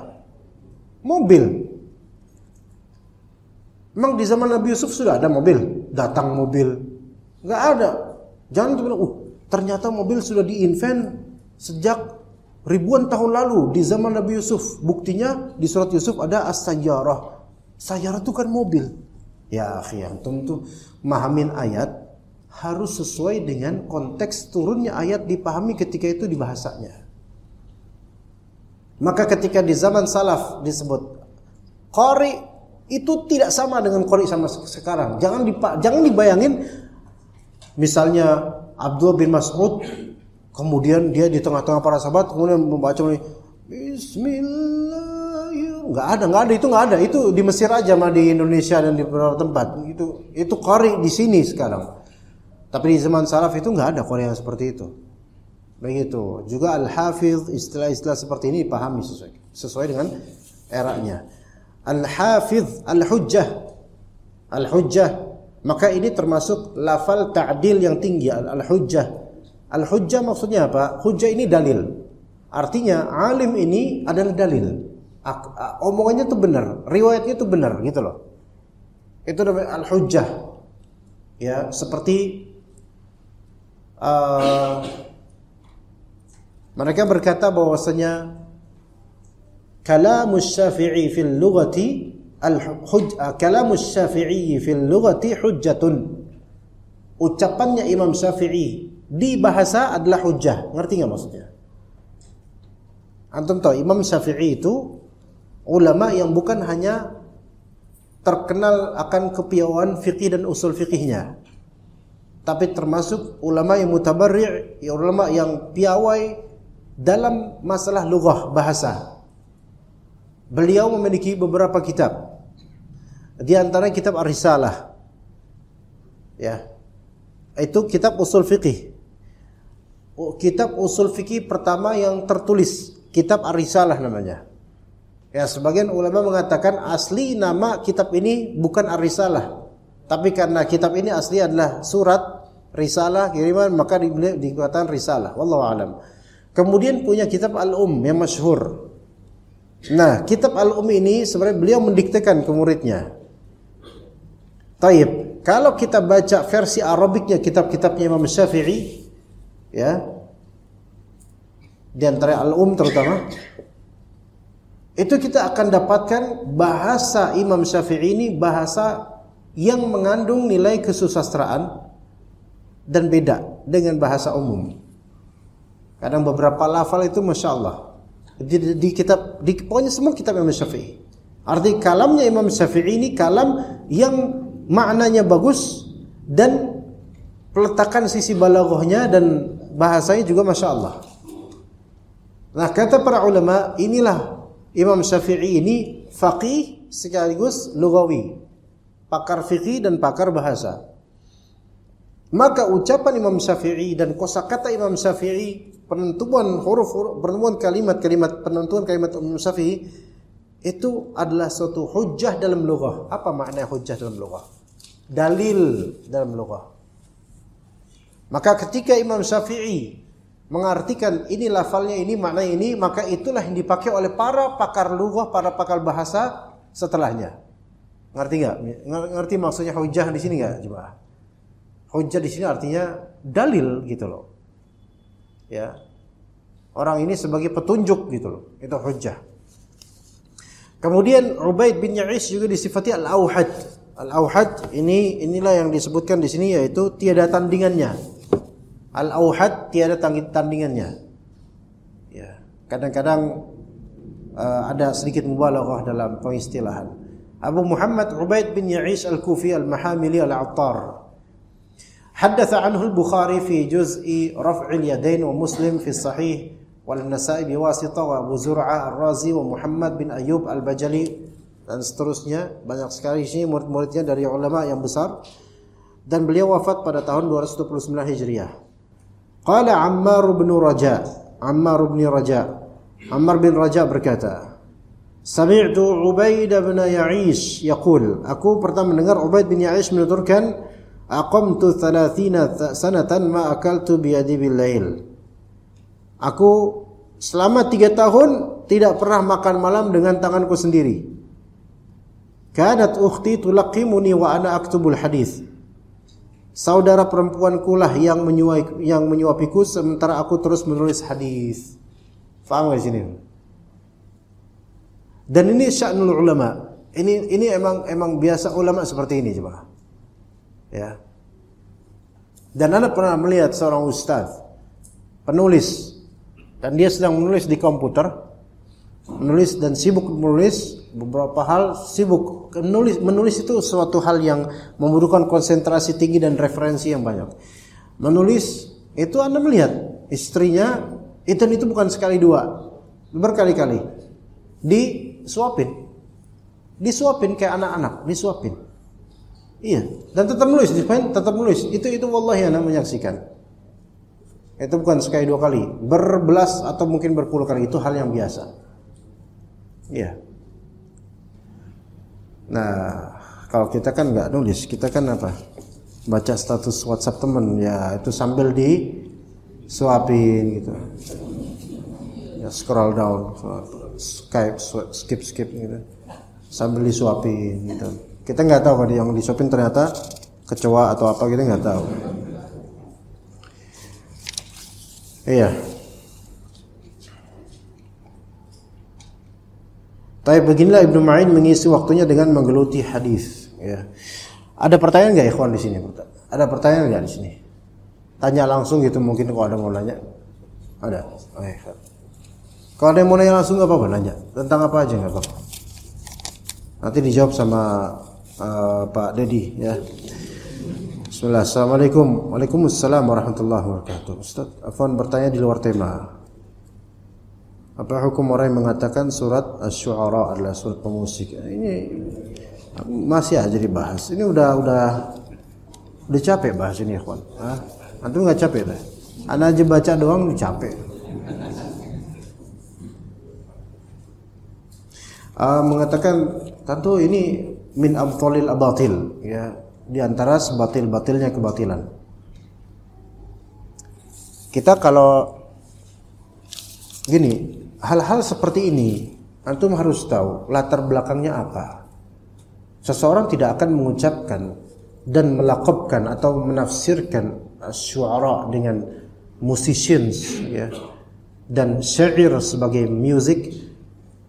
S2: Mobil. Memang di zaman Nabi Yusuf sudah ada mobil? Datang mobil? Enggak ada. Jangan bilang, ternyata mobil sudah diinvent sejak ribuan tahun lalu di zaman Nabi Yusuf. Buktinya di surat Yusuf ada as-sayyarah. Sayyarah itu kan mobil. Ya akhi, antum tuh mahamin ayat harus sesuai dengan konteks turunnya ayat, dipahami ketika itu di bahasanya. Maka ketika di zaman salaf disebut qari, itu tidak sama dengan qari sama sekarang. Jangan dibayangin misalnya Abdullah bin Mas'ud, kemudian dia di tengah-tengah para sahabat kemudian membaca Bismillah. Enggak ada. Itu di Mesir aja, mah di Indonesia dan di beberapa tempat. Itu qari di sini sekarang. Tapi di zaman salaf itu enggak ada qari yang seperti itu. Begitu. Juga al-hafiz, istilah-istilah seperti ini dipahami sesuai dengan eranya. Al-hafiz, al-hujjah. Al-hujjah, maka ini termasuk lafal ta'dil yang tinggi, al-hujjah. Al-hujjah maksudnya apa? Hujjah ini dalil. Artinya alim ini adalah dalil. Omongannya itu benar, riwayatnya itu benar, gitu loh. Itu namanya al-hujjah. Ya, seperti mereka berkata bahwasanya kalamus Syafi'i fil lughati kalamus Syafi'i fil lughati hujjatun. Ucapannya Imam Syafi'i di bahasa adalah hujjah. Ngerti enggak maksudnya? Antum tahu Imam Syafi'i itu ulama yang bukan hanya terkenal akan kepiawaian fikih dan usul fikihnya, tapi termasuk ulama yang mutabarri', ulama yang piawai dalam masalah lughah, bahasa. Beliau memiliki beberapa kitab. Di antara kitab Ar-Risalah. Ya. Itu kitab usul fikih. Kitab usul fikih pertama yang tertulis, kitab Ar-Risalah namanya. Ya, sebagian ulama mengatakan asli nama kitab ini bukan Ar-Risalah, tapi karena kitab ini asli adalah surat Risalah kiriman, maka dikatakan Risalah. Wallahu a'lam. Kemudian punya kitab Al-Um yang masyhur. Nah, kitab Al-Um ini sebenarnya beliau mendiktekan ke muridnya. Taib, kalau kita baca versi Arabiknya kitab-kitabnya Imam Syafi'i, ya, di antara Al-Um terutama, itu kita akan dapatkan bahasa Imam Syafi'i ini bahasa yang mengandung nilai kesusastraan dan beda dengan bahasa umum. Kadang beberapa lafal itu Masya Allah di kitab, pokoknya semua kitab Imam Syafi'i. Arti kalamnya Imam Syafi'i ini kalam yang maknanya bagus dan peletakan sisi balaghahnya dan bahasanya juga Masya Allah. Nah, kata para ulama, inilah Imam Syafi'i ini faqih sekaligus lughawi, pakar fikih dan pakar bahasa. Maka ucapan Imam Syafi'i dan kosakata Imam Syafi'i, penentuan huruf, penentuan kalimat-kalimat, penentuan kalimat Imam Syafi'i itu adalah suatu hujjah dalam lughah. Apa makna hujjah dalam lughah? Dalil dalam lughah. Maka ketika Imam Syafi'i mengartikan ini lafalnya ini, makna ini, maka itulah yang dipakai oleh para pakar lughah, para pakar bahasa setelahnya. Ngerti enggak? Ngerti maksudnya hujjah di sini enggak, jemaah? Hujjah di sini artinya dalil gitu loh. Ya. Orang ini sebagai petunjuk gitu loh. Itu hujjah. Kemudian Ubaid bin Ya'ish juga disifati al-auhad. Al-auhad inilah yang disebutkan di sini, yaitu tiada tandingannya. Al-auhad tiada tandingannya. Ya, kadang-kadang ada sedikit mubalaghah dalam pengistilahan. Abu Muhammad Ubaid bin Ya'ish al-Kufi al-Mahamili al-Attar. Haddatha anhu al-Bukhari fi juz'i raf'il yadain wa Muslim fi sahih wal Nasa'i biwasitah wa Abu Zur'ah ar-Razi wa Muhammad bin Ayyub al-Bajali dan seterusnya. Banyak sekali sini murid-muridnya dari ulama yang besar, dan beliau wafat pada tahun 229 Hijriah. Qala Ammar bin Raja berkata, Sami'tu Ubaid bin Ya'ish yaqul, aku pertama mendengar Ubaid bin Ya'ish menuturkan, aqamtu 30 sanatan ma akaltu biyadi bil lail. Aku selama 3 tahun tidak pernah makan malam dengan tanganku sendiri. Kanat ukhti tulaqimuni wa ana aktubul hadis. Saudara perempuanku lah yang menyuapiku sementara aku terus menulis hadis. Faham enggak sini? Dan ini sya'nul ulama. Ini emang biasa ulama seperti ini, coba. Ya. Dan Anda pernah melihat seorang ustaz penulis, dan dia sedang menulis di komputer, menulis dan sibuk menulis beberapa hal, sibuk menulis itu suatu hal yang membutuhkan konsentrasi tinggi dan referensi yang banyak. Menulis itu Anda melihat istrinya itu bukan sekali dua, berkali-kali disuapin kayak anak-anak, disuapin. Iya, dan tetap menulis, tetap menulis. Itu wallahi Anda menyaksikan. Itu bukan sekali 2 kali, berbelas atau mungkin berpuluh kali, itu hal yang biasa. Iya. Nah, kalau kita kan nggak nulis, kita kan apa? Baca status WhatsApp temen, ya itu sambil disuapin gitu. Ya scroll down, Skype, skip gitu. Sambil disuapin gitu. Kita nggak tahu kalau yang disuapin ternyata kecoa atau apa, kita nggak tahu. Iya. Tapi beginilah Ibnu Ma'in mengisi waktunya dengan menggeluti hadis. Ya. Ada pertanyaan nggak ikhwan di sini? Ada pertanyaan nggak di sini? Tanya langsung gitu mungkin kalau ada mau nanya. Ada. Kalau ada yang mau nanya langsung nggak apa-apa, nanya tentang apa aja nggak apa-apa. Nanti dijawab sama Pak Dedi ya. Bismillah. Assalamualaikum. Waalaikumsalam warahmatullahi wabarakatuh. Ustaz, Afwan bertanya di luar tema. Apa hukum orang yang mengatakan surat Asy-Syu'ara adalah surat pemusik? Ini masih aja dibahas. Ini udah capek bahas ini, ikhwan. Antum enggak capek dah? Ana aja baca doang capek. Mengatakan tentu ini min abtalil abatil, ya, di antara sebatil-batilnya kebatilan. Kita kalau gini, hal-hal seperti ini antum harus tahu latar belakangnya apa. Seseorang tidak akan mengucapkan dan melaqabkan atau menafsirkan syu'ara dengan musicians, ya, dan syair sebagai music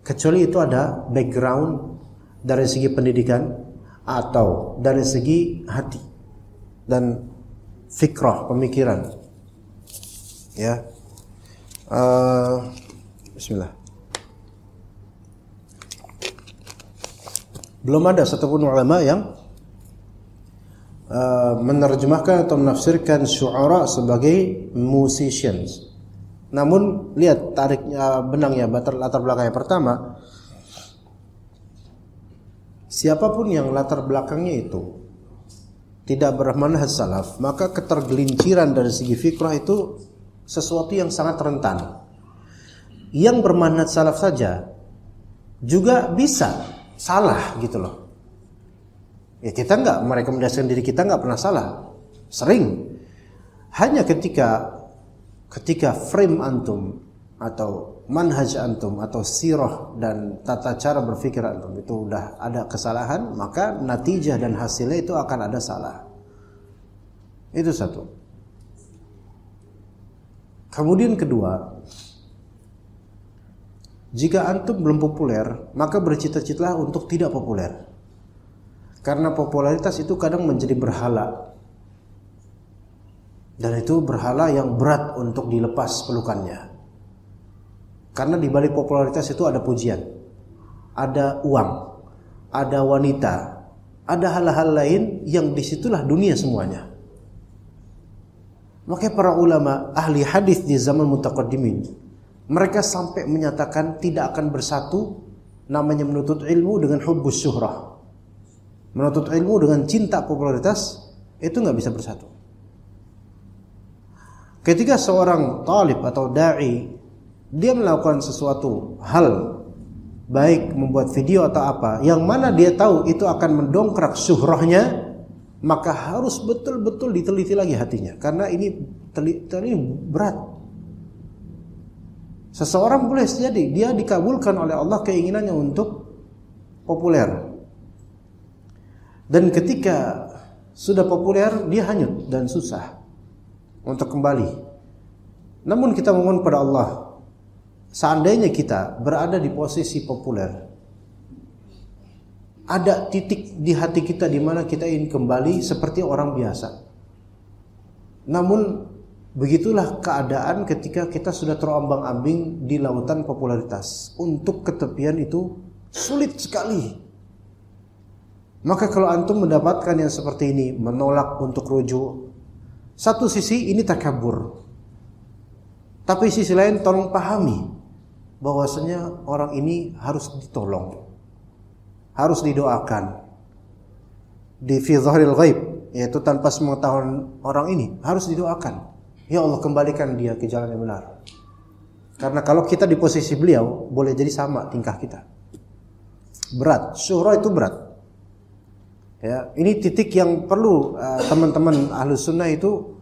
S2: kecuali itu ada background dari segi pendidikan atau dari segi hati dan fikrah, pemikiran. Ya. Bismillah. Belum ada satupun ulama yang menerjemahkan atau menafsirkan syu'ara sebagai musicians. Namun lihat tariknya, benangnya, latar belakangnya. Pertama, siapapun yang latar belakangnya itu tidak bermanhaj salaf, maka ketergelinciran dari segi fikrah itu sesuatu yang sangat rentan. Yang bermanhaj salaf saja juga bisa salah gitu loh. Ya kita enggak merekomendasikan diri kita enggak pernah salah. Sering. Hanya ketika frame antum atau manhaj antum atau sirah dan tata cara berpikir antum itu udah ada kesalahan, maka natijah dan hasilnya itu akan ada salah. Itu satu. Kemudian kedua, jika antum belum populer, maka bercita-citalah untuk tidak populer. Karena popularitas itu kadang menjadi berhala. Dan itu berhala yang berat untuk dilepas pelukannya. Karena di balik popularitas itu ada pujian, ada uang, ada wanita, ada hal-hal lain yang disitulah dunia semuanya. Makanya para ulama ahli hadis di zaman mutaqaddimin, mereka sampai menyatakan tidak akan bersatu namanya menuntut ilmu dengan hubbus syuhrah. Menuntut ilmu dengan cinta popularitas itu nggak bisa bersatu. Ketika seorang talib atau dai dia melakukan sesuatu hal, baik membuat video atau apa, yang mana dia tahu itu akan mendongkrak syuhrahnya, maka harus betul-betul diteliti lagi hatinya, karena ini berat. Seseorang boleh jadi dia dikabulkan oleh Allah keinginannya untuk populer, dan ketika sudah populer dia hanyut dan susah untuk kembali. Namun kita mohon pada Allah, seandainya kita berada di posisi populer, ada titik di hati kita di mana kita ingin kembali seperti orang biasa. Namun begitulah keadaan ketika kita sudah terombang-ambing di lautan popularitas. Untuk ketepian itu sulit sekali. Maka kalau antum mendapatkan yang seperti ini, menolak untuk rujuk, satu sisi ini takabur, tapi sisi lain tolong pahami bahwasanya orang ini harus ditolong, harus didoakan di fi dhahril ghaib, yaitu tanpa sepengetahuan orang ini harus didoakan. Ya Allah, kembalikan dia ke jalan yang benar. Karena kalau kita di posisi beliau, boleh jadi sama tingkah kita. Berat, syuhrah itu berat. Ya, ini titik yang perlu teman-teman Ahlus Sunnah itu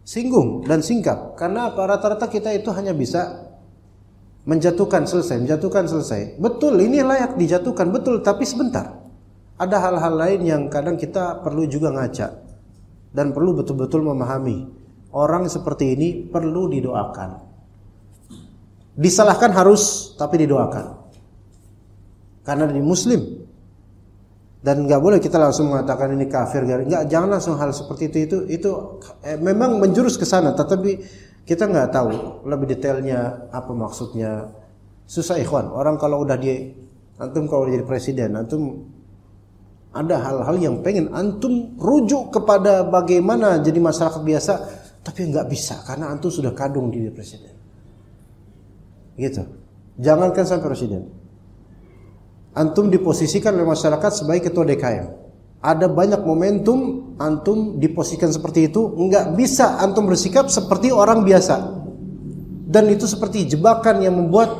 S2: singgung dan singkap. Karena rata-rata kita itu hanya bisa menjatuhkan selesai. Betul, ini layak dijatuhkan, betul, tapi sebentar. Ada hal-hal lain yang kadang kita perlu juga ngaca dan perlu betul-betul memahami. Orang seperti ini perlu didoakan. Disalahkan harus, tapi didoakan. Karena dia muslim. Dan nggak boleh kita langsung mengatakan ini kafir. Nggak, jangan langsung hal seperti itu memang menjurus ke sana, tetapi kita nggak tahu lebih detailnya apa maksudnya. Susah ikhwan. Orang kalau udah antum kalau udah jadi presiden, antum ada hal-hal yang pengen antum rujuk kepada bagaimana jadi masyarakat biasa, tapi nggak bisa karena antum sudah kadung di presiden. Gitu. Jangankan sampai presiden. Antum diposisikan oleh masyarakat sebagai ketua DKM. Ada banyak momentum antum diposisikan seperti itu, nggak bisa antum bersikap seperti orang biasa. Dan itu seperti jebakan yang membuat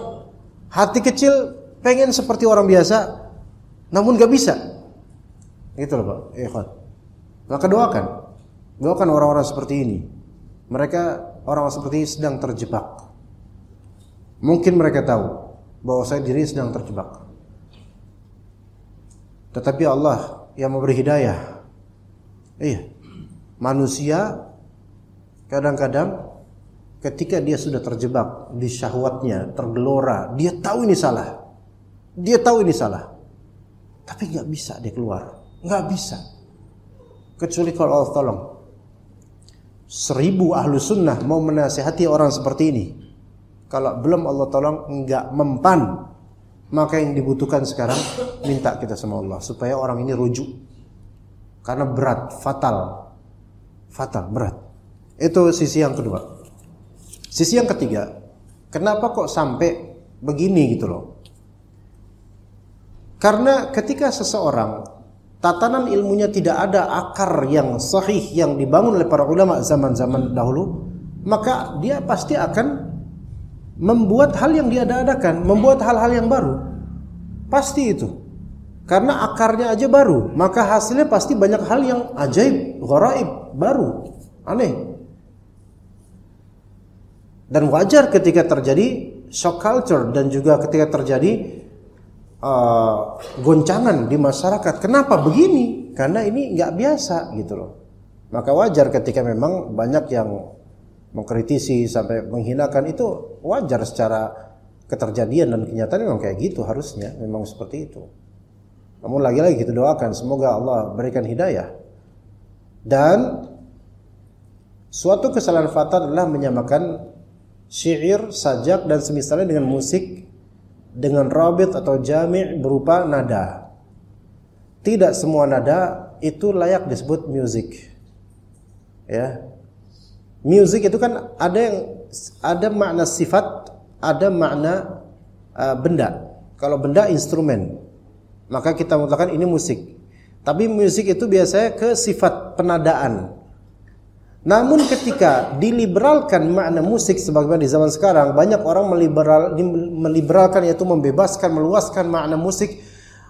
S2: hati kecil pengen seperti orang biasa, namun nggak bisa. Gitu loh Pak. Ikhwan. Maka doakan orang-orang seperti ini. Mereka orang-orang seperti ini sedang terjebak. Mungkin mereka tahu bahwa saya diri sedang terjebak. Tetapi Allah yang memberi hidayah. Iya. Manusia kadang-kadang ketika dia sudah terjebak di syahwatnya, tergelora, dia tahu ini salah. Tapi enggak bisa dia keluar. Enggak bisa. Kecuali kalau Allah tolong. 1000 ahlu sunnah mau menasihati orang seperti ini. Kalau belum Allah tolong enggak mempan. Maka yang dibutuhkan sekarang minta kita sama Allah supaya orang ini rujuk. Karena berat, fatal, berat. Itu sisi yang kedua. Sisi yang ketiga, kenapa kok sampai begini gitu loh? Karena ketika seseorang tatanan ilmunya tidak ada akar yang sahih yang dibangun oleh para ulama zaman-zaman dahulu, maka dia pasti akan membuat hal yang diada-adakan, membuat hal-hal yang baru. Pasti itu. Karena akarnya aja baru, maka hasilnya pasti banyak hal yang ajaib, gharaib, baru, aneh. Dan wajar ketika terjadi shock culture dan juga ketika terjadi goncangan di masyarakat. Kenapa begini? Karena ini nggak biasa gitu loh. Maka wajar ketika memang banyak yang mengkritisi sampai menghinakan, itu wajar secara keterjadian dan kenyataan memang kayak gitu, harusnya memang seperti itu. Namun lagi-lagi kita doakan semoga Allah berikan hidayah. Dan suatu kesalahan fatal adalah menyamakan syair, sajak dan semisalnya dengan musik dengan rabit atau jami' berupa nada. Tidak semua nada itu layak disebut music. Ya. Music itu kan ada makna sifat, ada makna benda. Kalau benda instrumen, maka kita mengatakan ini musik. Tapi musik itu biasanya ke sifat penadaan. Namun ketika diliberalkan makna musik sebagaimana di zaman sekarang, banyak orang meliberalkan, yaitu membebaskan, meluaskan makna musik,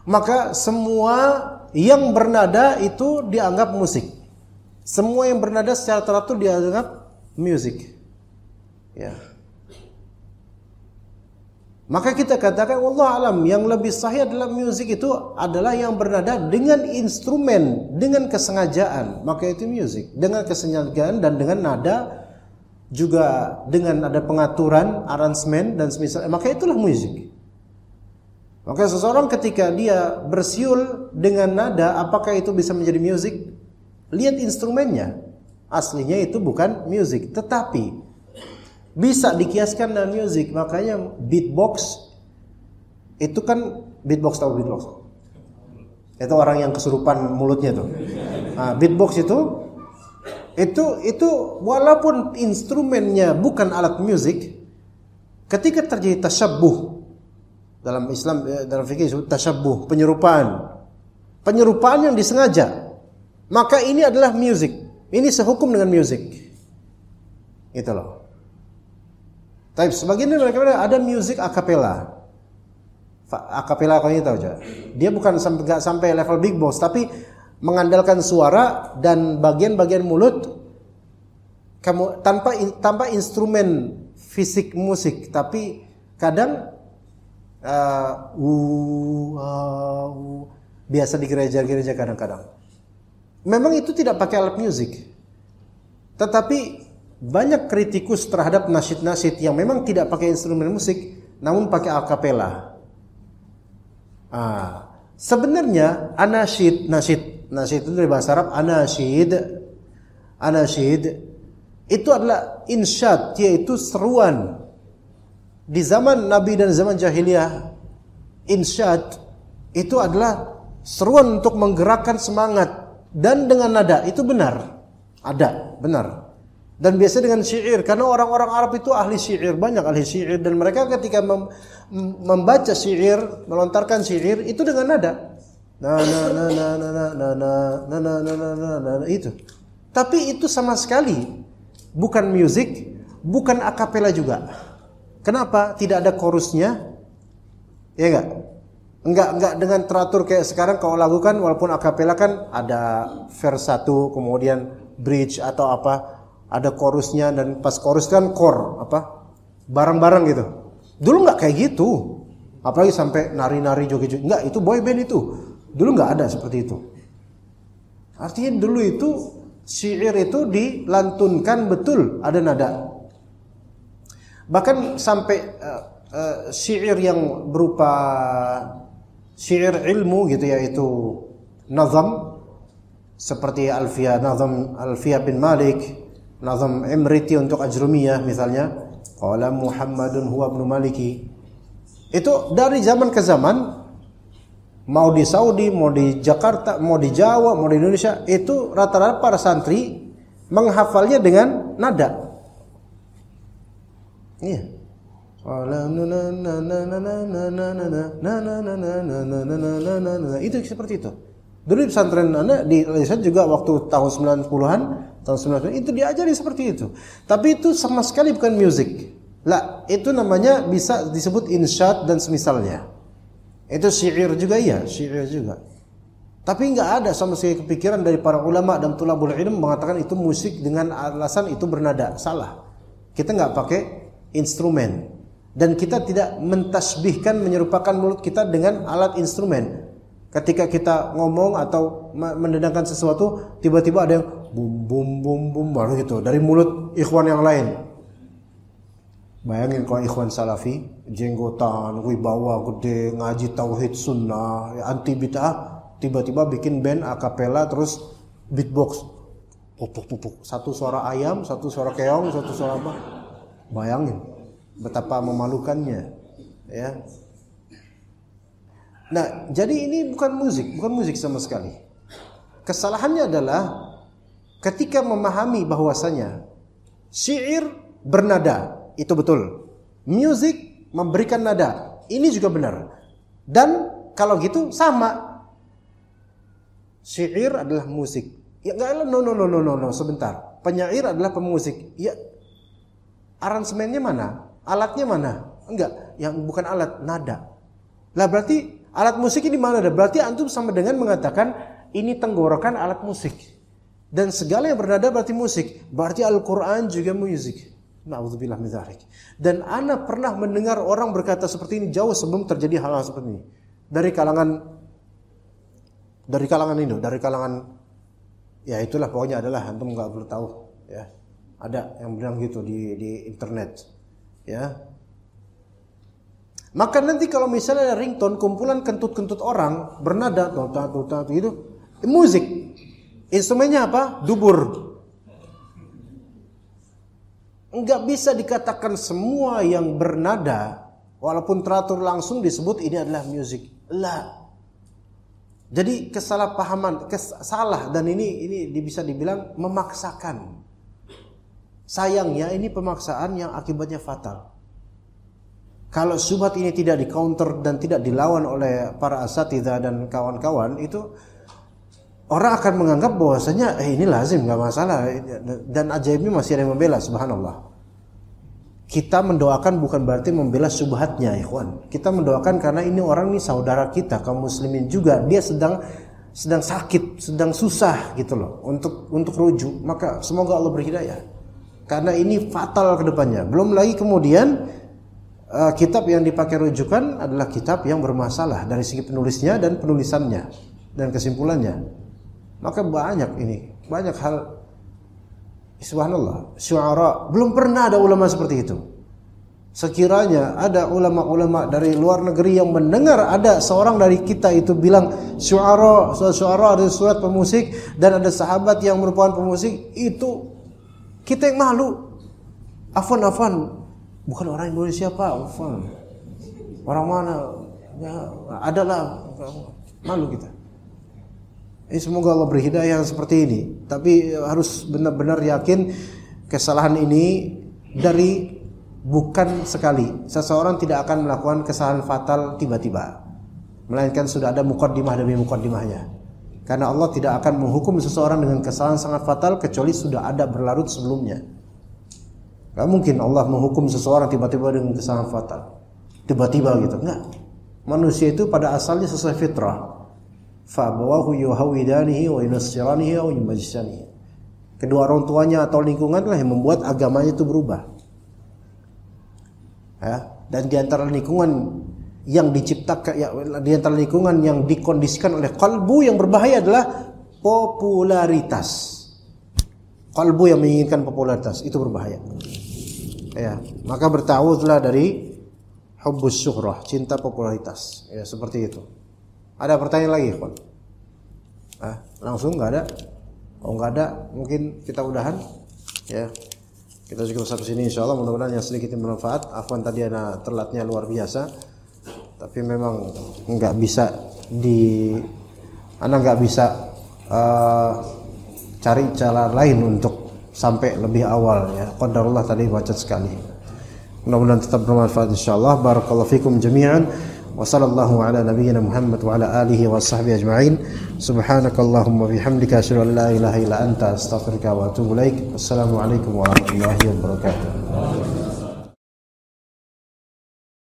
S2: maka semua yang bernada itu dianggap musik. Semua yang bernada secara teratur dianggap musik. Ya. Maka kita katakan wallahu alam, yang lebih sahih adalah musik itu adalah yang bernada dengan instrumen, dengan kesengajaan, maka itu musik. Dengan kesengajaan dan dengan nada juga dengan ada pengaturan, aransemen dan semisal, maka itulah musik. Maka seseorang ketika dia bersiul dengan nada, apakah itu bisa menjadi musik? Lihat instrumennya. Aslinya itu bukan musik, tetapi bisa dikiaskan dengan musik. Makanya beatbox itu kan, beatbox, tahu beatbox? Itu orang yang kesurupan mulutnya tuh. Nah, beatbox itu walaupun instrumennya bukan alat musik, ketika terjadi tasyabbuh dalam Islam, dalam fikih disebut tasyabbuh, penyerupaan yang disengaja, maka ini adalah musik. Ini sehukum dengan musik. Gitu loh. Tapi sebagian dari mereka ada musik akapela. Akapela kau ini tahu aja. Dia bukan nggak sampai level big boss, tapi mengandalkan suara dan bagian-bagian mulut kamu tanpa instrumen fisik musik, tapi kadang biasa di gereja-gereja kadang-kadang. Memang itu tidak pakai alat musik. Tetapi banyak kritikus terhadap nasyid-nasyid yang memang tidak pakai instrumen musik, namun pakai akapela. Sebenarnya nasyid itu dari bahasa Arab anasyid itu adalah insyad, yaitu seruan. Di zaman Nabi dan zaman jahiliyah, insyad itu adalah seruan untuk menggerakkan semangat dan dengan nada. Itu benar, benar. Dan biasa dengan syair, karena orang-orang Arab itu ahli syair, banyak ahli syair, dan mereka ketika membaca syair, melontarkan syair itu dengan nada. Itu. Tapi itu sama sekali bukan musik, bukan akapela juga. Kenapa? Tidak ada chorusnya. Ya enggak dengan teratur kayak sekarang. Kalau lagu kan walaupun akapela kan ada verse 1, kemudian bridge atau apa, ada chorusnya, dan pas chorus kan core barang-barang gitu. Dulu nggak kayak gitu, apalagi sampai nari-nari joget-joget. Nggak, itu boy band itu. Dulu nggak ada seperti itu. Artinya dulu itu syair itu dilantunkan betul, ada nada. Bahkan sampai syair yang berupa syair ilmu gitu, yaitu nazam, seperti Alfiyah bin Malik, nazam Imriti untuk Ajrumiyah misalnya, qala Muhammadun huwa ibnu Maliki. Itu dari zaman ke zaman, mau di Saudi, mau di Jakarta, mau di Jawa, mau di Indonesia, itu rata-rata para santri menghafalnya dengan nada. Iya. Itu seperti itu. Dulu di pesantren di Indonesia juga waktu tahun 90-an, tahun 90-an itu diajari seperti itu. Tapi itu sama sekali bukan musik. Lah, itu namanya bisa disebut insyad dan semisalnya. Itu syair juga, iya, syair juga. Tapi enggak ada sama sekali kepikiran dari para ulama dan tulabul ilm mengatakan itu musik dengan alasan itu bernada. Salah. Kita enggak pakai instrumen, dan kita tidak mentasbihkan, menyerupakan mulut kita dengan alat instrumen. Ketika kita ngomong atau mendendangkan sesuatu, tiba-tiba ada yang bum bum bum bum baru gitu dari mulut ikhwan yang lain. Bayangin kalau ikhwan salafi, jenggotan, wibawa gede, ngaji tauhid sunnah, anti bid'ah, tiba-tiba bikin band akapela terus beatbox, pupuk, satu suara ayam, satu suara keong, satu suara apa. Bayangin betapa memalukannya, ya. Nah, jadi ini bukan musik sama sekali. Kesalahannya adalah ketika memahami bahwasanya syair bernada, itu betul. Musik memberikan nada, ini juga benar. Dan kalau gitu sama. Syair adalah musik. Ya enggak, no, sebentar. Penyair adalah pemusik. Ya, aransemennya mana? Alatnya mana? Enggak, yang bukan alat, nada. Lah berarti alat musik ini mana? Berarti antum sama dengan mengatakan ini tenggorokan alat musik. Dan segala yang bernada berarti musik. Berarti Al-Quran juga musik. Na'udzubillah min dzalik. Dan ana pernah mendengar orang berkata seperti ini jauh sebelum terjadi hal-hal seperti ini. Dari kalangan ya itulah pokoknya adalah, antum enggak perlu tahu, ya. Ada yang bilang gitu di internet, ya. Maka nanti kalau misalnya ada ringtone kumpulan kentut-kentut orang bernada gitu, musik. Instrumennya apa? Dubur. Enggak bisa dikatakan semua yang bernada walaupun teratur langsung disebut ini adalah musik. Lah. Jadi kesalahpahaman, salah, dan ini bisa dibilang memaksakan. Sayangnya ini pemaksaan yang akibatnya fatal. Kalau syubhat ini tidak di-counter dan tidak dilawan oleh para asatidzah dan kawan-kawan, itu orang akan menganggap bahwasanya ini lazim, enggak masalah, dan ajaibnya masih ada yang membela, subhanallah. Kita mendoakan bukan berarti membela syubhatnya, ikhwan. Kita mendoakan karena ini orang, ini saudara kita, kaum muslimin juga. Dia sedang sakit, sedang susah gitu loh untuk rujuk. Maka semoga Allah berhidayah. Karena ini fatal ke depannya. Belum lagi kemudian kitab yang dipakai rujukan adalah kitab yang bermasalah dari segi penulisnya dan penulisannya dan kesimpulannya. Maka banyak hal. Subhanallah, syu'ara, belum pernah ada ulama seperti itu. Sekiranya ada ulama-ulama dari luar negeri yang mendengar ada seorang dari kita itu bilang syu'ara ada surat pemusik dan ada sahabat yang merupakan pemusik, itu kita yang malu. Afwan, bukan orang Indonesia Pak, afwan. Orang mana? Ya, adalah malu kita. Semoga Allah berhidayah seperti ini. Tapi harus benar-benar yakin kesalahan ini bukan sekali. Seseorang tidak akan melakukan kesalahan fatal tiba-tiba, melainkan sudah ada muqaddimah demi muqaddimahnya. Karena Allah tidak akan menghukum seseorang dengan kesalahan sangat fatal kecuali sudah ada berlarut sebelumnya. Gak mungkin Allah menghukum seseorang tiba-tiba dengan kesalahan fatal, tiba-tiba gitu. Enggak. Manusia itu pada asalnya sesuai fitrah. Fa'abawahu yuhawidanihi wa yunassiranihi wa yumajjisanihi. Kedua orang tuanya atau lingkunganlah yang membuat agamanya itu berubah. Ya, dan di antara lingkungan yang diciptakan, di antara lingkungan yang dikondisikan oleh kalbu yang berbahaya adalah popularitas. Kalbu yang menginginkan popularitas itu berbahaya. Ya, maka bertawudzulah dari hubbus syuhrah, cinta popularitas. Ya, seperti itu. Ada pertanyaan lagi, Ikhwan? Langsung enggak ada? Oh, enggak ada, mungkin kita udahan. Ya. Kita cukup sampai sini insyaallah, mudah-mudahan yang sedikit bermanfaat. Afwan tadi ada telatnya luar biasa. Tapi memang enggak bisa enggak bisa cari cara lain untuk sampai lebih awal, ya. Qadarullah tadi macet sekali. Mudah-mudahan tetap bermanfaat insyaallah. Barakallahu fikum jami'an. Wa sallallahu ala nabiyyina Muhammad wa ala alihi wa sahbihi ajma'in. Subhanakallahumma bihamdika asyhadu an la ilaha illa anta astaghfiruka wa atubu ilaik. Wassalamu alaikum warahmatullahi wabarakatuh.